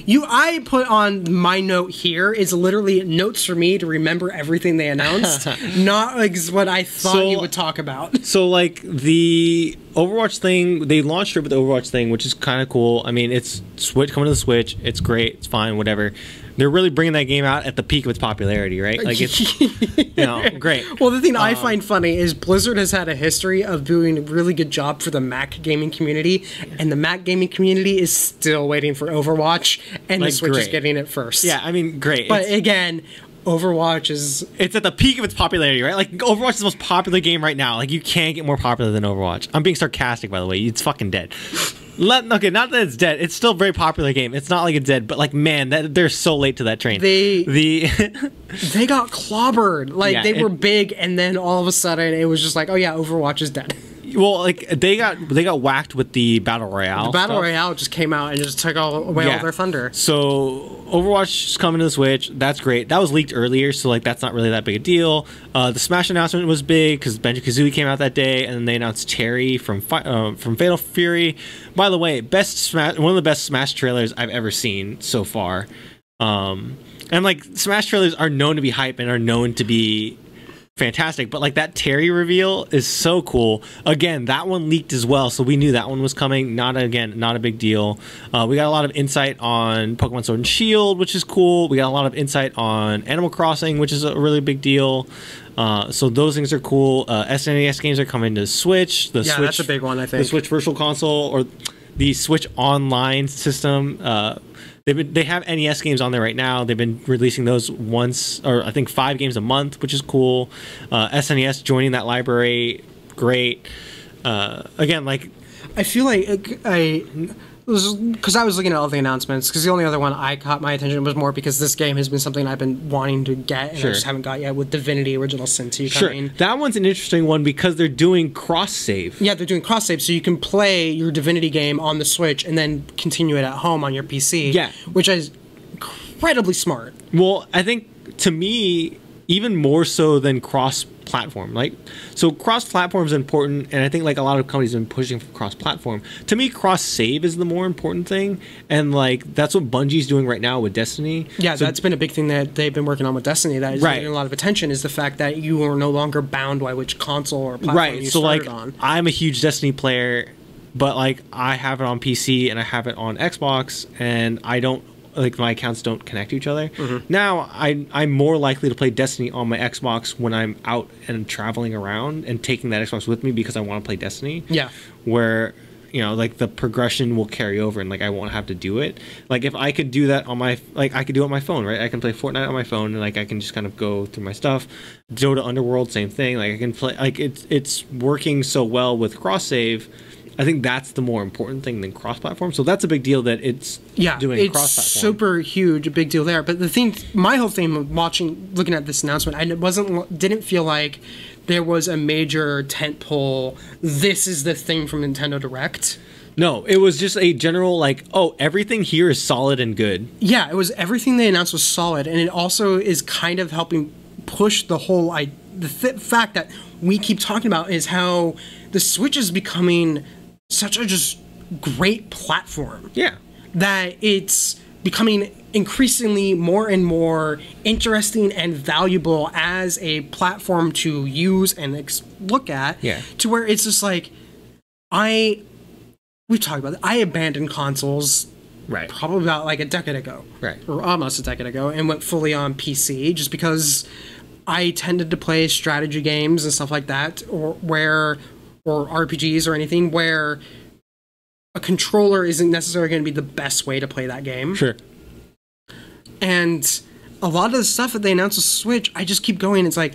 Speaker 1: don't I put on my note here is literally notes for me to remember everything they announced, not like what I thought you would talk about.
Speaker 2: So like the Overwatch thing, they launched it with the Overwatch thing, which is kind of cool. I mean, it's Switch coming to the Switch. It's great. It's fine. Whatever. They're really bringing that game out at the peak of its popularity, right? Like it's, great.
Speaker 1: Well, the thing I find funny is Blizzard has had a history of doing a really good job for the Mac gaming community, and the Mac gaming community is still waiting for Overwatch, and the Switch is getting it first.
Speaker 2: Yeah, I mean, great.
Speaker 1: But again, Overwatch is...
Speaker 2: It's at the peak of its popularity, right? Like, Overwatch is the most popular game right now. Like, you can't get more popular than Overwatch. I'm being sarcastic, by the way. It's fucking dead. Okay, not that it's dead. It's still a very popular game. It's not like it's dead, but like, man, they're so late to that train.
Speaker 1: They got clobbered. Like, they were big, and then all of a sudden, it was just like, oh yeah, Overwatch is dead.
Speaker 2: Well, like they got whacked with the Battle Royale.
Speaker 1: The Battle Royale just came out and just took away all their thunder.
Speaker 2: So Overwatch is coming to the Switch. That's great. That was leaked earlier, so like that's not really that big a deal. The Smash announcement was big because Banjo-Kazooie came out that day, and then they announced Terry from Fatal Fury. By the way, one of the best Smash trailers I've ever seen so far. And like Smash trailers are known to be hype and are known to be fantastic, but like that Terry reveal is so cool. Again, that one leaked as well, so we knew that one was coming. Not a big deal. We got a lot of insight on Pokemon Sword and Shield, which is cool. We got a lot of insight on Animal Crossing, which is a really big deal. So those things are cool. SNES games are coming to Switch. Switch,
Speaker 1: that's a big one, I think.
Speaker 2: The Switch Virtual Console or the Switch Online system. They have NES games on there right now. They've been releasing those once, or I think 5 games a month, which is cool. SNES joining that library, great. Again, like
Speaker 1: I feel like because I was looking at all the announcements, because the only other one I caught my attention was more because this game has been something I've been wanting to get, and I just haven't got yet with Divinity Original Sin 2 coming.
Speaker 2: That one's an interesting one because they're doing cross-save.
Speaker 1: Yeah, they're doing cross-save, so you can play your Divinity game on the Switch and then continue it at home on your PC.
Speaker 2: Yeah.
Speaker 1: Which is incredibly smart.
Speaker 2: Well, I think, to me, even more so than cross-platform. Like, so cross-platform is important, and I think like a lot of companies have been pushing for cross-platform. To me, cross-save is the more important thing, and like that's what Bungie's doing right now with Destiny.
Speaker 1: Yeah, so that's been a big thing that they've been working on with Destiny that is getting a lot of attention, is the fact that you are no longer bound by which console or platform you started on.
Speaker 2: I'm a huge Destiny player, but like I have it on PC and I have it on Xbox, and I don't, like, my accounts don't connect to each other. Now I'm more likely to play Destiny on my Xbox when I'm out and traveling around and taking that Xbox with me because I want to play Destiny.
Speaker 1: Yeah.
Speaker 2: Where, you know, like the progression will carry over and like I won't have to do it. Like if I could do that on my, like I could do it on my phone, right? I can play Fortnite on my phone and like I can just kind of go through my stuff. Dota Underworld, same thing. Like I can play, like it's working so well with cross save. I think that's the more important thing than cross-platform. So that's a big deal that it's doing cross-platform.
Speaker 1: It's super huge, a big deal there. But the thing, my whole thing of looking at this announcement, I didn't feel like there was a major tentpole. This is the thing from Nintendo Direct.
Speaker 2: No, it was just a general like, oh, everything here is solid and good.
Speaker 1: Yeah, it was everything they announced was solid, and it also is kind of helping push the whole fact that we keep talking about is how the Switch is becoming such a just great platform.
Speaker 2: Yeah.
Speaker 1: That it's becoming increasingly more and more interesting and valuable as a platform to use and look at.
Speaker 2: Yeah.
Speaker 1: To where it's just like, we've talked about it. I abandoned consoles probably about like a decade ago.
Speaker 2: Right.
Speaker 1: Or almost a decade ago, and went fully on PC just because I tended to play strategy games and stuff like that, or RPGs or anything where a controller isn't necessarily going to be the best way to play that game.
Speaker 2: Sure.
Speaker 1: And a lot of the stuff that they announced with Switch, I just keep going. It's like,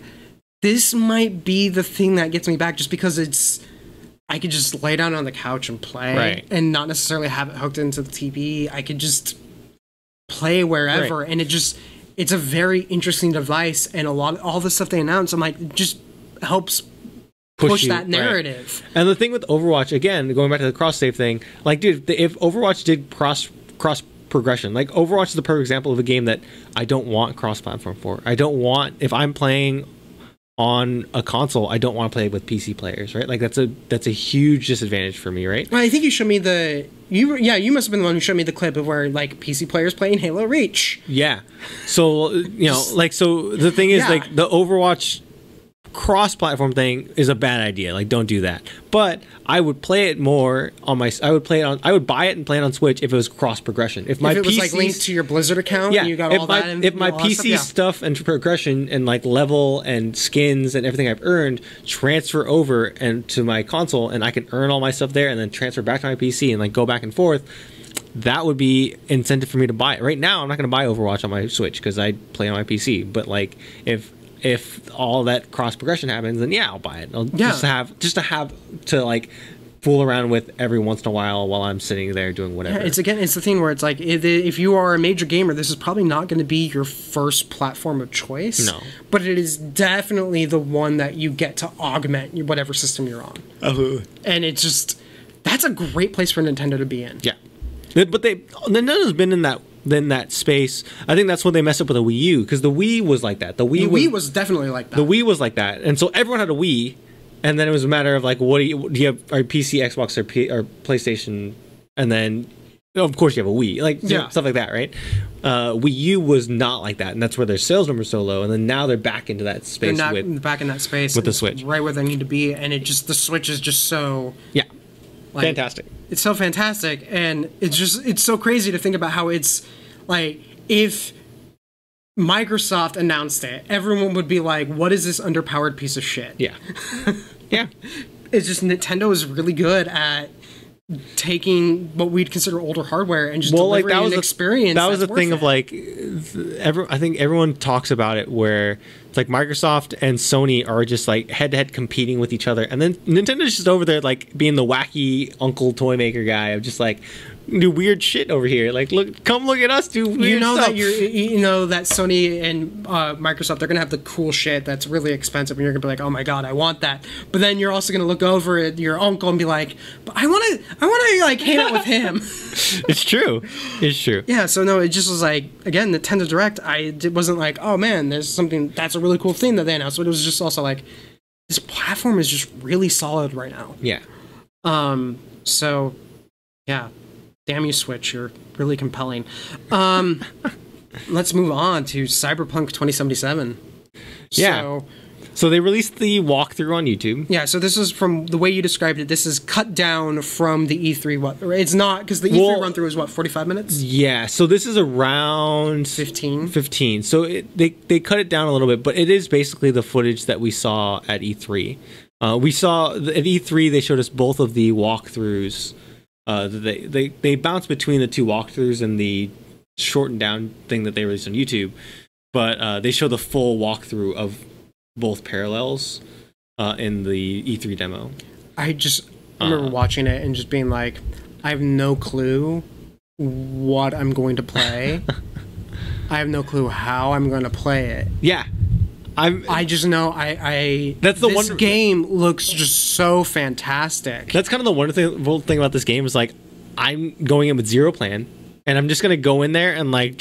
Speaker 1: this might be the thing that gets me back, just because I could just lay down on the couch and play and not necessarily have it hooked into the TV. I could just play wherever. And it's a very interesting device. And all the stuff they announced, I'm like, it just helps push that narrative.
Speaker 2: Right. And the thing with Overwatch, again, going back to the cross-save thing, like, dude, if Overwatch did cross progression, like, Overwatch is the perfect example of a game that I don't want cross-platform for. I don't want, if I'm playing on a console, I don't want to play with PC players, right? Like, that's a huge disadvantage for me, right?
Speaker 1: Well, I think you showed me you must have been the one who showed me the clip of where, like, PC players playing Halo Reach. Yeah.
Speaker 2: So, like, so the thing is, like, the Overwatch cross-platform thing is a bad idea. Like, don't do that. But I would play it more on my. I would buy it and play it on Switch if it was cross progression. If it was like
Speaker 1: linked to your Blizzard account, and you got all that.
Speaker 2: If my PC stuff and progression and like level and skins and everything I've earned transfer over and to my console, and I can earn all my stuff there and then transfer back to my PC and like go back and forth, that would be incentive for me to buy it. Right now, I'm not going to buy Overwatch on my Switch because I play on my PC. But like if all that cross progression happens, then I'll buy it. Just to have to like fool around with every once in a while I'm sitting there doing whatever.
Speaker 1: It's the thing where it's like, if you are a major gamer, this is probably not going to be your first platform of choice. No, but it is definitely the one that you get to augment whatever system you're on. And it's just, that's a great place for Nintendo to be in.
Speaker 2: Yeah, but Nintendo's been in that space. I think that's when they messed up with the Wii U, because the Wii was like that. The Wii was definitely like that. The Wii was like that, and so everyone had a Wii, and then it was a matter of like, do you have a PC, Xbox, or PlayStation, and then of course you have a Wii, like stuff like that, right? Wii U was not like that, and that's where their sales numbers are so low. And then now they're back into that space.
Speaker 1: Back in that space
Speaker 2: with the Switch,
Speaker 1: right where they need to be, and the Switch is just so
Speaker 2: fantastic.
Speaker 1: It's so fantastic, and it's so crazy to think about how it's like, if Microsoft announced it, everyone would be like, what is this underpowered piece of shit? Yeah. Yeah. It's just, Nintendo is really good at taking what we'd consider older hardware and just delivering an experience.
Speaker 2: That was the thing of like, I think everyone talks about it where it's like Microsoft and Sony are just like head-to-head competing with each other, and then Nintendo's just over there like being the wacky uncle toy maker guy of just like, do weird shit over here. Like, come look at us do weird stuff.
Speaker 1: That Sony and Microsoft, they're gonna have the cool shit that's really expensive, and you're gonna be like, oh my god, I want that. But then you're also gonna look over at your uncle and be like, but I wanna like hang out with him.
Speaker 2: It's true. It's true.
Speaker 1: Yeah. So no, it just was like, again, Nintendo Direct. It wasn't like, oh man, there's something that's a really cool thing that they announced. But it was just also like, this platform is just really solid right now. Yeah. So, yeah. Damn you, Switch. You're really compelling. Let's move on to Cyberpunk 2077.
Speaker 2: Yeah. So they released the walkthrough on YouTube.
Speaker 1: Yeah, so this is, from the way you described it, this is cut down from the E3. It's not, because the E3 run-through is, 45 minutes?
Speaker 2: Yeah, so this is around 15. So they cut it down a little bit, but it is basically the footage that we saw at E3. We saw, at E3, they showed us both of the walkthroughs. They bounce between the two walkthroughs and the shortened down thing that they released on YouTube, but they show the full walkthrough of both parallels in the E3 demo.
Speaker 1: I remember watching it and just being like, I have no clue what I'm going to play. I have no clue how I'm going to play it. Yeah. I just know this game looks just so fantastic.
Speaker 2: That's kind of the wonderful thing about this game is like, I'm going in with zero plan, and I'm just gonna go in there and like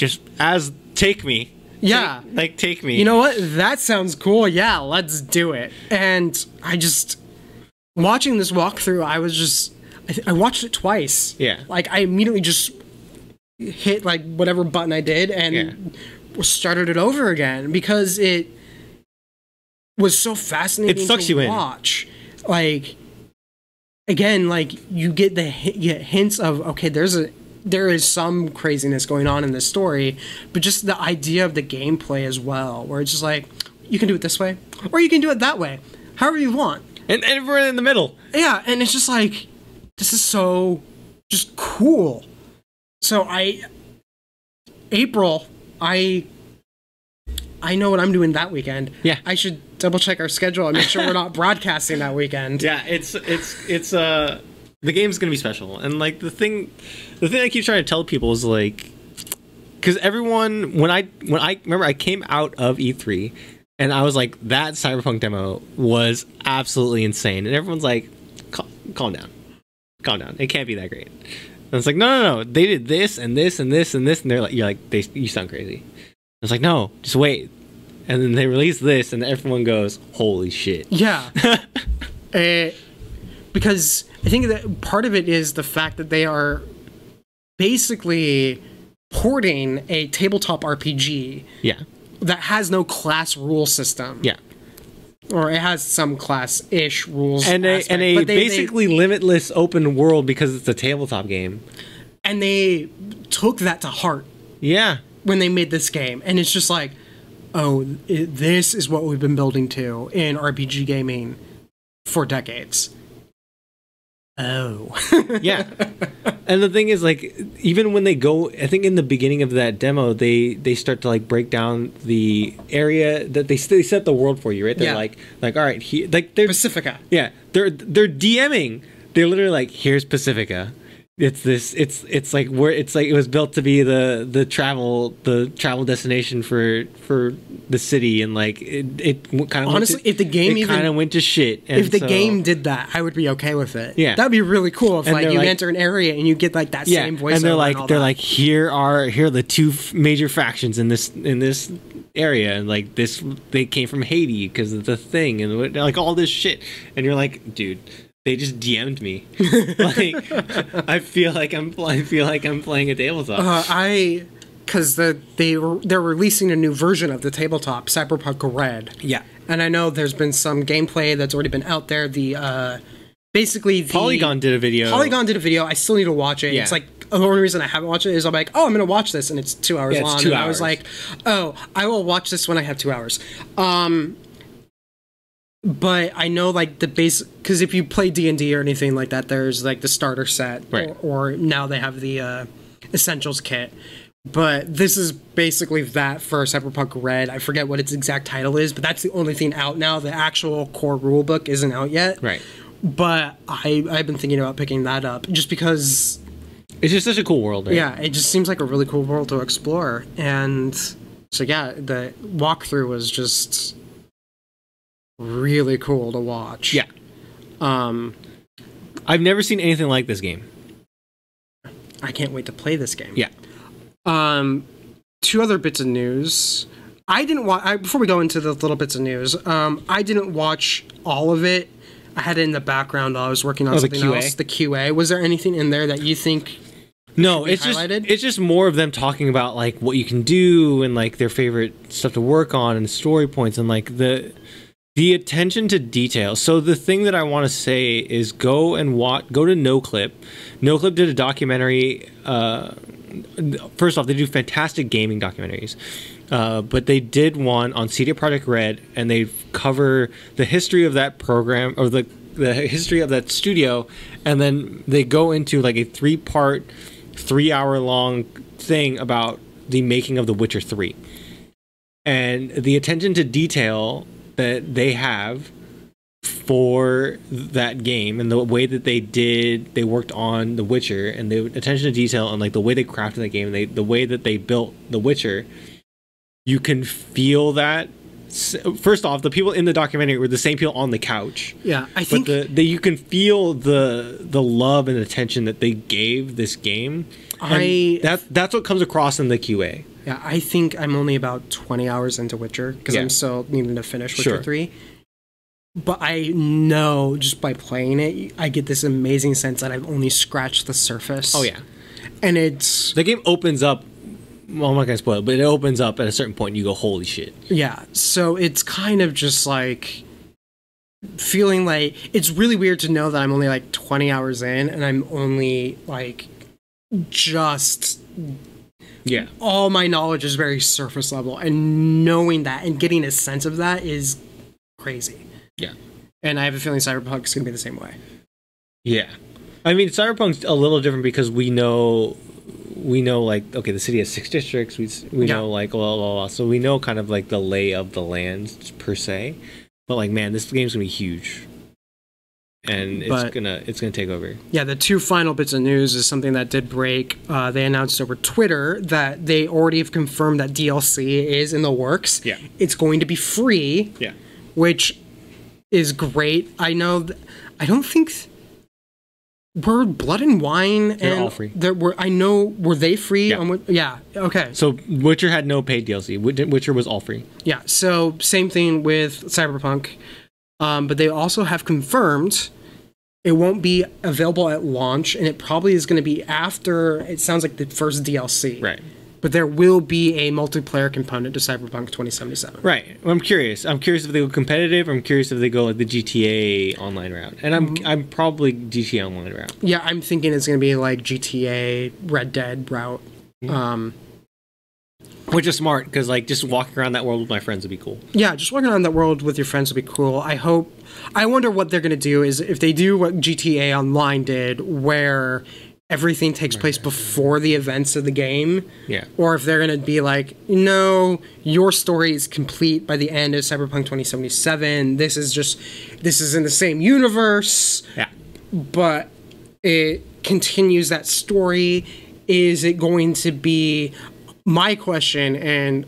Speaker 2: take me.
Speaker 1: Yeah,
Speaker 2: take me.
Speaker 1: You know what? That sounds cool. Yeah, let's do it. And watching this walkthrough, I watched it twice. Yeah, like I immediately just hit like whatever button I did and started it over again because it was so fascinating to watch. Like, again, like you get the hints of, okay, there is some craziness going on in this story, but just the idea of the gameplay as well, where it's just like, you can do it this way, or you can do it that way, however you want.
Speaker 2: And we're in the middle.
Speaker 1: Yeah, and it's just like, this is so just cool. So April, I know what I'm doing that weekend. Yeah. I should double check our schedule and make sure we're not broadcasting that weekend.
Speaker 2: Yeah, it's the game's gonna be special. And like the thing I keep trying to tell people is like, because everyone, when I remember I came out of E3 and I was like, that Cyberpunk demo was absolutely insane, and everyone's like, calm down, it can't be that great. And it's like, no, they did this and this and this and this, and they're like, you sound crazy. I was like, no, just wait. And then they release this, and everyone goes, holy shit.
Speaker 1: Yeah. Because I think that part of it is the fact that they are basically porting a tabletop RPG.
Speaker 2: Yeah.
Speaker 1: That has no class rule system.
Speaker 2: Yeah.
Speaker 1: Or it has some class-ish rules.
Speaker 2: And a basically limitless open world because it's a tabletop game.
Speaker 1: And they took that to heart.
Speaker 2: Yeah.
Speaker 1: When they made this game. And it's just like, oh, this is what we've been building to in RPG gaming for decades. Oh.
Speaker 2: Yeah. And the thing is, like, even when they go, I think in the beginning of that demo, they start to like break down the area that they set the world for you, right? They're like all right, like they're
Speaker 1: Pacifica.
Speaker 2: Yeah. They're DMing. They're literally like, here's Pacifica. It's like where it's like it was built to be the travel destination for the city, and like it kind of
Speaker 1: honestly, if the game
Speaker 2: kind of went to shit. And
Speaker 1: if the game did that, I would be okay with it.
Speaker 2: Yeah,
Speaker 1: that'd be really cool if like you enter an area and you get like that same voice.
Speaker 2: And they're like here are the two major factions in this area, and like they came from Haiti because of the thing, and like all this shit, and you're like, dude. They just DM'd me. Like, I feel like I'm playing a tabletop.
Speaker 1: Because they're releasing a new version of the tabletop, Cyberpunk Red.
Speaker 2: Yeah,
Speaker 1: and I know there's been some gameplay that's already been out there.
Speaker 2: Polygon did a video.
Speaker 1: I still need to watch it. Yeah. It's like the only reason I haven't watched it is I'm like, oh, I'm gonna watch this, and it's 2 hours long. 2 hours. I was like, oh, I will watch this when I have 2 hours. But I know like the base, because if you play D&D or anything like that, there's like the starter set,
Speaker 2: right.
Speaker 1: or now they have the essentials kit. But this is basically that for Cyberpunk Red. I forget what its exact title is, but that's the only thing out now. The actual core rulebook isn't out yet.
Speaker 2: Right.
Speaker 1: But I've been thinking about picking that up just because
Speaker 2: it's just such a cool world. Right?
Speaker 1: Yeah, it just seems like a really cool world to explore. And so yeah, the walkthrough was just really cool to watch.
Speaker 2: Yeah. I've never seen anything like this game.
Speaker 1: I can't wait to play this game.
Speaker 2: Yeah.
Speaker 1: Two other bits of news. I didn't watch... before we go into the little bits of news, I didn't watch all of it. I had it in the background while I was working on something else. The QA. Was there anything in there that you think...
Speaker 2: No, it's just more of them talking about like what you can do and like their favorite stuff to work on and story points and like the attention to detail. So the thing that I want to say is go to NoClip. NoClip did a documentary. First off, they do fantastic gaming documentaries. But they did one on CD Projekt Red, and they cover the history of that program or the history of that studio, and then they go into like a 3-part, 3-hour-long thing about the making of The Witcher 3. And the attention to detail that they have for that game and the way that they worked on The Witcher and the attention to detail and like the way they crafted that game and the way that they built The Witcher, you can feel that. First off, the people in the documentary were the same people on the couch.
Speaker 1: Yeah, I think
Speaker 2: you can feel the love and attention that they gave this game. That's what comes across in the QA.
Speaker 1: Yeah, I think I'm only about 20 hours into Witcher because I'm still needing to finish Witcher 3. But I know just by playing it, I get this amazing sense that I've only scratched the surface.
Speaker 2: Oh yeah.
Speaker 1: And it's...
Speaker 2: The game opens up... Well, I'm not going to spoil it, but it opens up at a certain point and you go, holy shit.
Speaker 1: Yeah, so it's kind of just like... feeling like... It's really weird to know that I'm only like 20 hours in and I'm only like just...
Speaker 2: Yeah.
Speaker 1: All my knowledge is very surface level, and knowing that and getting a sense of that is crazy.
Speaker 2: Yeah.
Speaker 1: And I have a feeling Cyberpunk is going to be the same way.
Speaker 2: Yeah. I mean, Cyberpunk's a little different because we know like, okay, the city has 6 districts. We know like blah, blah, blah. So we know kind of like the lay of the land per se. But like, man, this game's going to be huge. And it's gonna take over.
Speaker 1: Yeah, the 2 final bits of news is something that did break. They announced over Twitter that they already have confirmed that DLC is in the works.
Speaker 2: Yeah,
Speaker 1: it's going to be free.
Speaker 2: Yeah,
Speaker 1: which is great. I know. I don't think were Blood and Wine
Speaker 2: They're
Speaker 1: and
Speaker 2: all free.
Speaker 1: Were they free?
Speaker 2: Yeah.
Speaker 1: Yeah. Okay.
Speaker 2: So Witcher had no paid DLC. Witcher was all free.
Speaker 1: Yeah. So same thing with Cyberpunk. But they also have confirmed it won't be available at launch, and it probably is going to be after, it sounds like, the first DLC.
Speaker 2: Right.
Speaker 1: But there will be a multiplayer component to Cyberpunk 2077.
Speaker 2: Right. I'm curious. I'm curious if they go competitive. I'm curious if they go like the GTA Online route. And I'm probably GTA Online route.
Speaker 1: Yeah, I'm thinking it's going to be like GTA Red Dead route. Mm-hmm.
Speaker 2: Which is smart, because like just walking around that world with my friends would be cool.
Speaker 1: Yeah, just walking around that world with your friends would be cool. I wonder what they're going to do is if they do what GTA Online did, where everything takes place before the events of the game.
Speaker 2: Yeah.
Speaker 1: Or if they're going to be like, no, your story is complete by the end of Cyberpunk 2077. This is in the same universe.
Speaker 2: Yeah.
Speaker 1: But it continues that story. Is it going to be... My question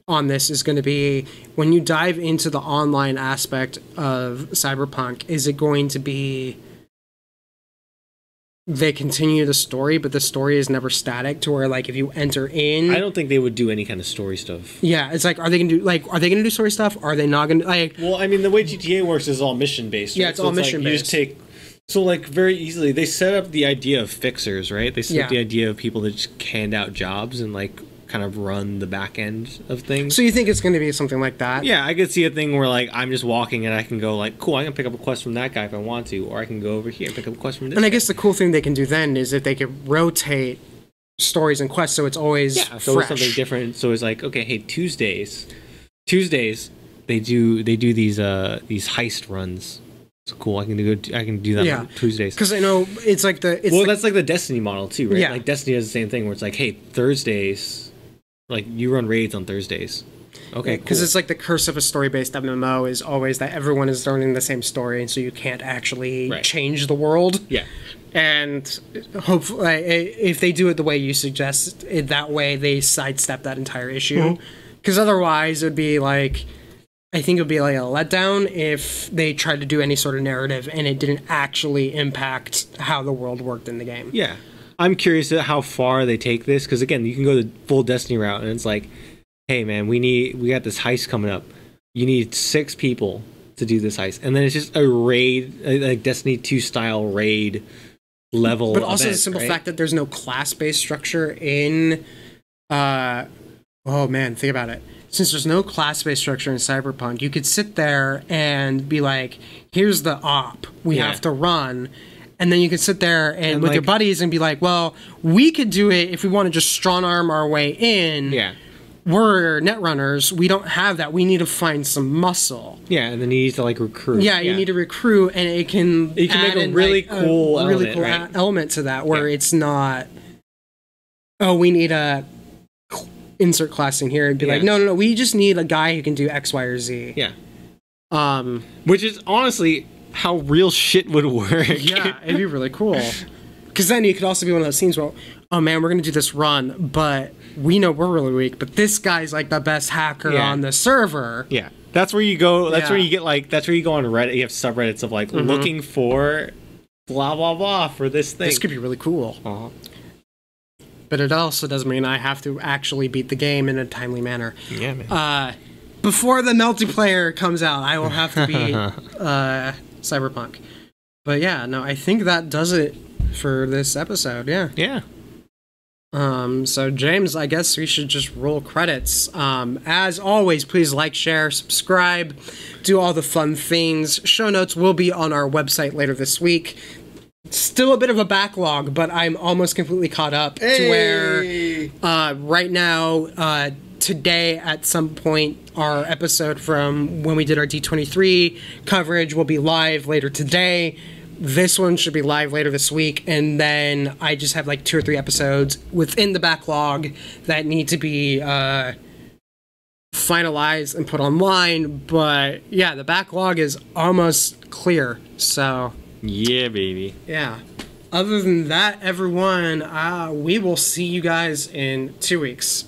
Speaker 1: on this is going to be, when you dive into the online aspect of Cyberpunk, is it going to be they continue the story, but the story is never static to where, like, if you enter in...
Speaker 2: I don't think they would do any kind of story stuff.
Speaker 1: Yeah, it's like, are they going to do story stuff? Are they not going to... like?
Speaker 2: Well, I mean, the way GTA works is all mission-based. Right?
Speaker 1: Yeah, it's all mission-based.
Speaker 2: So, like, very easily, they set up the idea of fixers, right? They set up the idea of people that just hand out jobs and, like, kind of run the back end of things.
Speaker 1: So you think it's going to be something like that?
Speaker 2: Yeah, I could see a thing where, like, I'm just walking and I can go, like, cool, I can pick up a quest from that guy if I want to, or I can go over here and pick up a quest from this
Speaker 1: And I
Speaker 2: guy.
Speaker 1: guess the cool thing they can do then is if they could rotate stories and quests so it's always fresh.
Speaker 2: So it's something different. So it's like, okay, hey, Tuesdays, they do these heist runs. It's cool. I can do that on Tuesdays.
Speaker 1: Because I know it's like
Speaker 2: that's like the Destiny model too, right?
Speaker 1: Yeah.
Speaker 2: Like Destiny does the same thing where it's like, hey, Thursdays, like you run raids on Thursdays. Okay,
Speaker 1: because it's like the curse of a story-based MMO is always that everyone is learning the same story, and so you can't actually change the world.
Speaker 2: Yeah.
Speaker 1: And hopefully, if they do it the way you suggest, that way they sidestep that entire issue. Because otherwise, it would be like... I think it would be like a letdown if they tried to do any sort of narrative and it didn't actually impact how the world worked in the game.
Speaker 2: Yeah. I'm curious at how far they take this, because again, you can go the full Destiny route and it's like, hey man, we got this heist coming up. You need 6 people to do this heist. And then it's just a raid, like Destiny 2 style raid level.
Speaker 1: But also the simple fact that there's no class-based structure in oh man, think about it. Since there's no class-based structure in Cyberpunk, you could sit there and be like, here's the op we have to run. And then you could sit there and with your buddies and be like, well, we could do it if we want to just strong-arm our way in.
Speaker 2: Yeah.
Speaker 1: We're netrunners. We don't have that. We need to find some muscle.
Speaker 2: Yeah, and then you need to, like, recruit.
Speaker 1: Yeah, you need to recruit, and it can
Speaker 2: make a really cool
Speaker 1: element to that, where it's not, oh, we need a... insert class in here and be like, no, we just need a guy who can do X, Y, or Z.
Speaker 2: Yeah. Which is honestly how real shit would work.
Speaker 1: Yeah, it'd be really cool. Because then you could also be one of those scenes where, oh man, we're going to do this run, but we know we're really weak, but this guy's like the best hacker on the server.
Speaker 2: Yeah. That's where you go, that's where you get like, that's where you go on Reddit, you have subreddits of like, looking for blah, blah, blah for this thing.
Speaker 1: This could be really cool.
Speaker 2: Uh-huh.
Speaker 1: But it also doesn't mean I have to actually beat the game in a timely manner.
Speaker 2: Yeah, man.
Speaker 1: Before the multiplayer comes out, I will have to beat Cyberpunk. But yeah, no, I think that does it for this episode, yeah.
Speaker 2: Yeah.
Speaker 1: So James, I guess we should just roll credits. As always, please like, share, subscribe, do all the fun things. Show notes will be on our website later this week. Still a bit of a backlog, but I'm almost completely caught up to where right now, today at some point, our episode from when we did our D23 coverage will be live later today. This one should be live later this week, and then I just have like 2 or 3 episodes within the backlog that need to be finalized and put online. But yeah, the backlog is almost clear, so...
Speaker 2: Yeah, baby.
Speaker 1: Yeah. Other than that, everyone, we will see you guys in 2 weeks.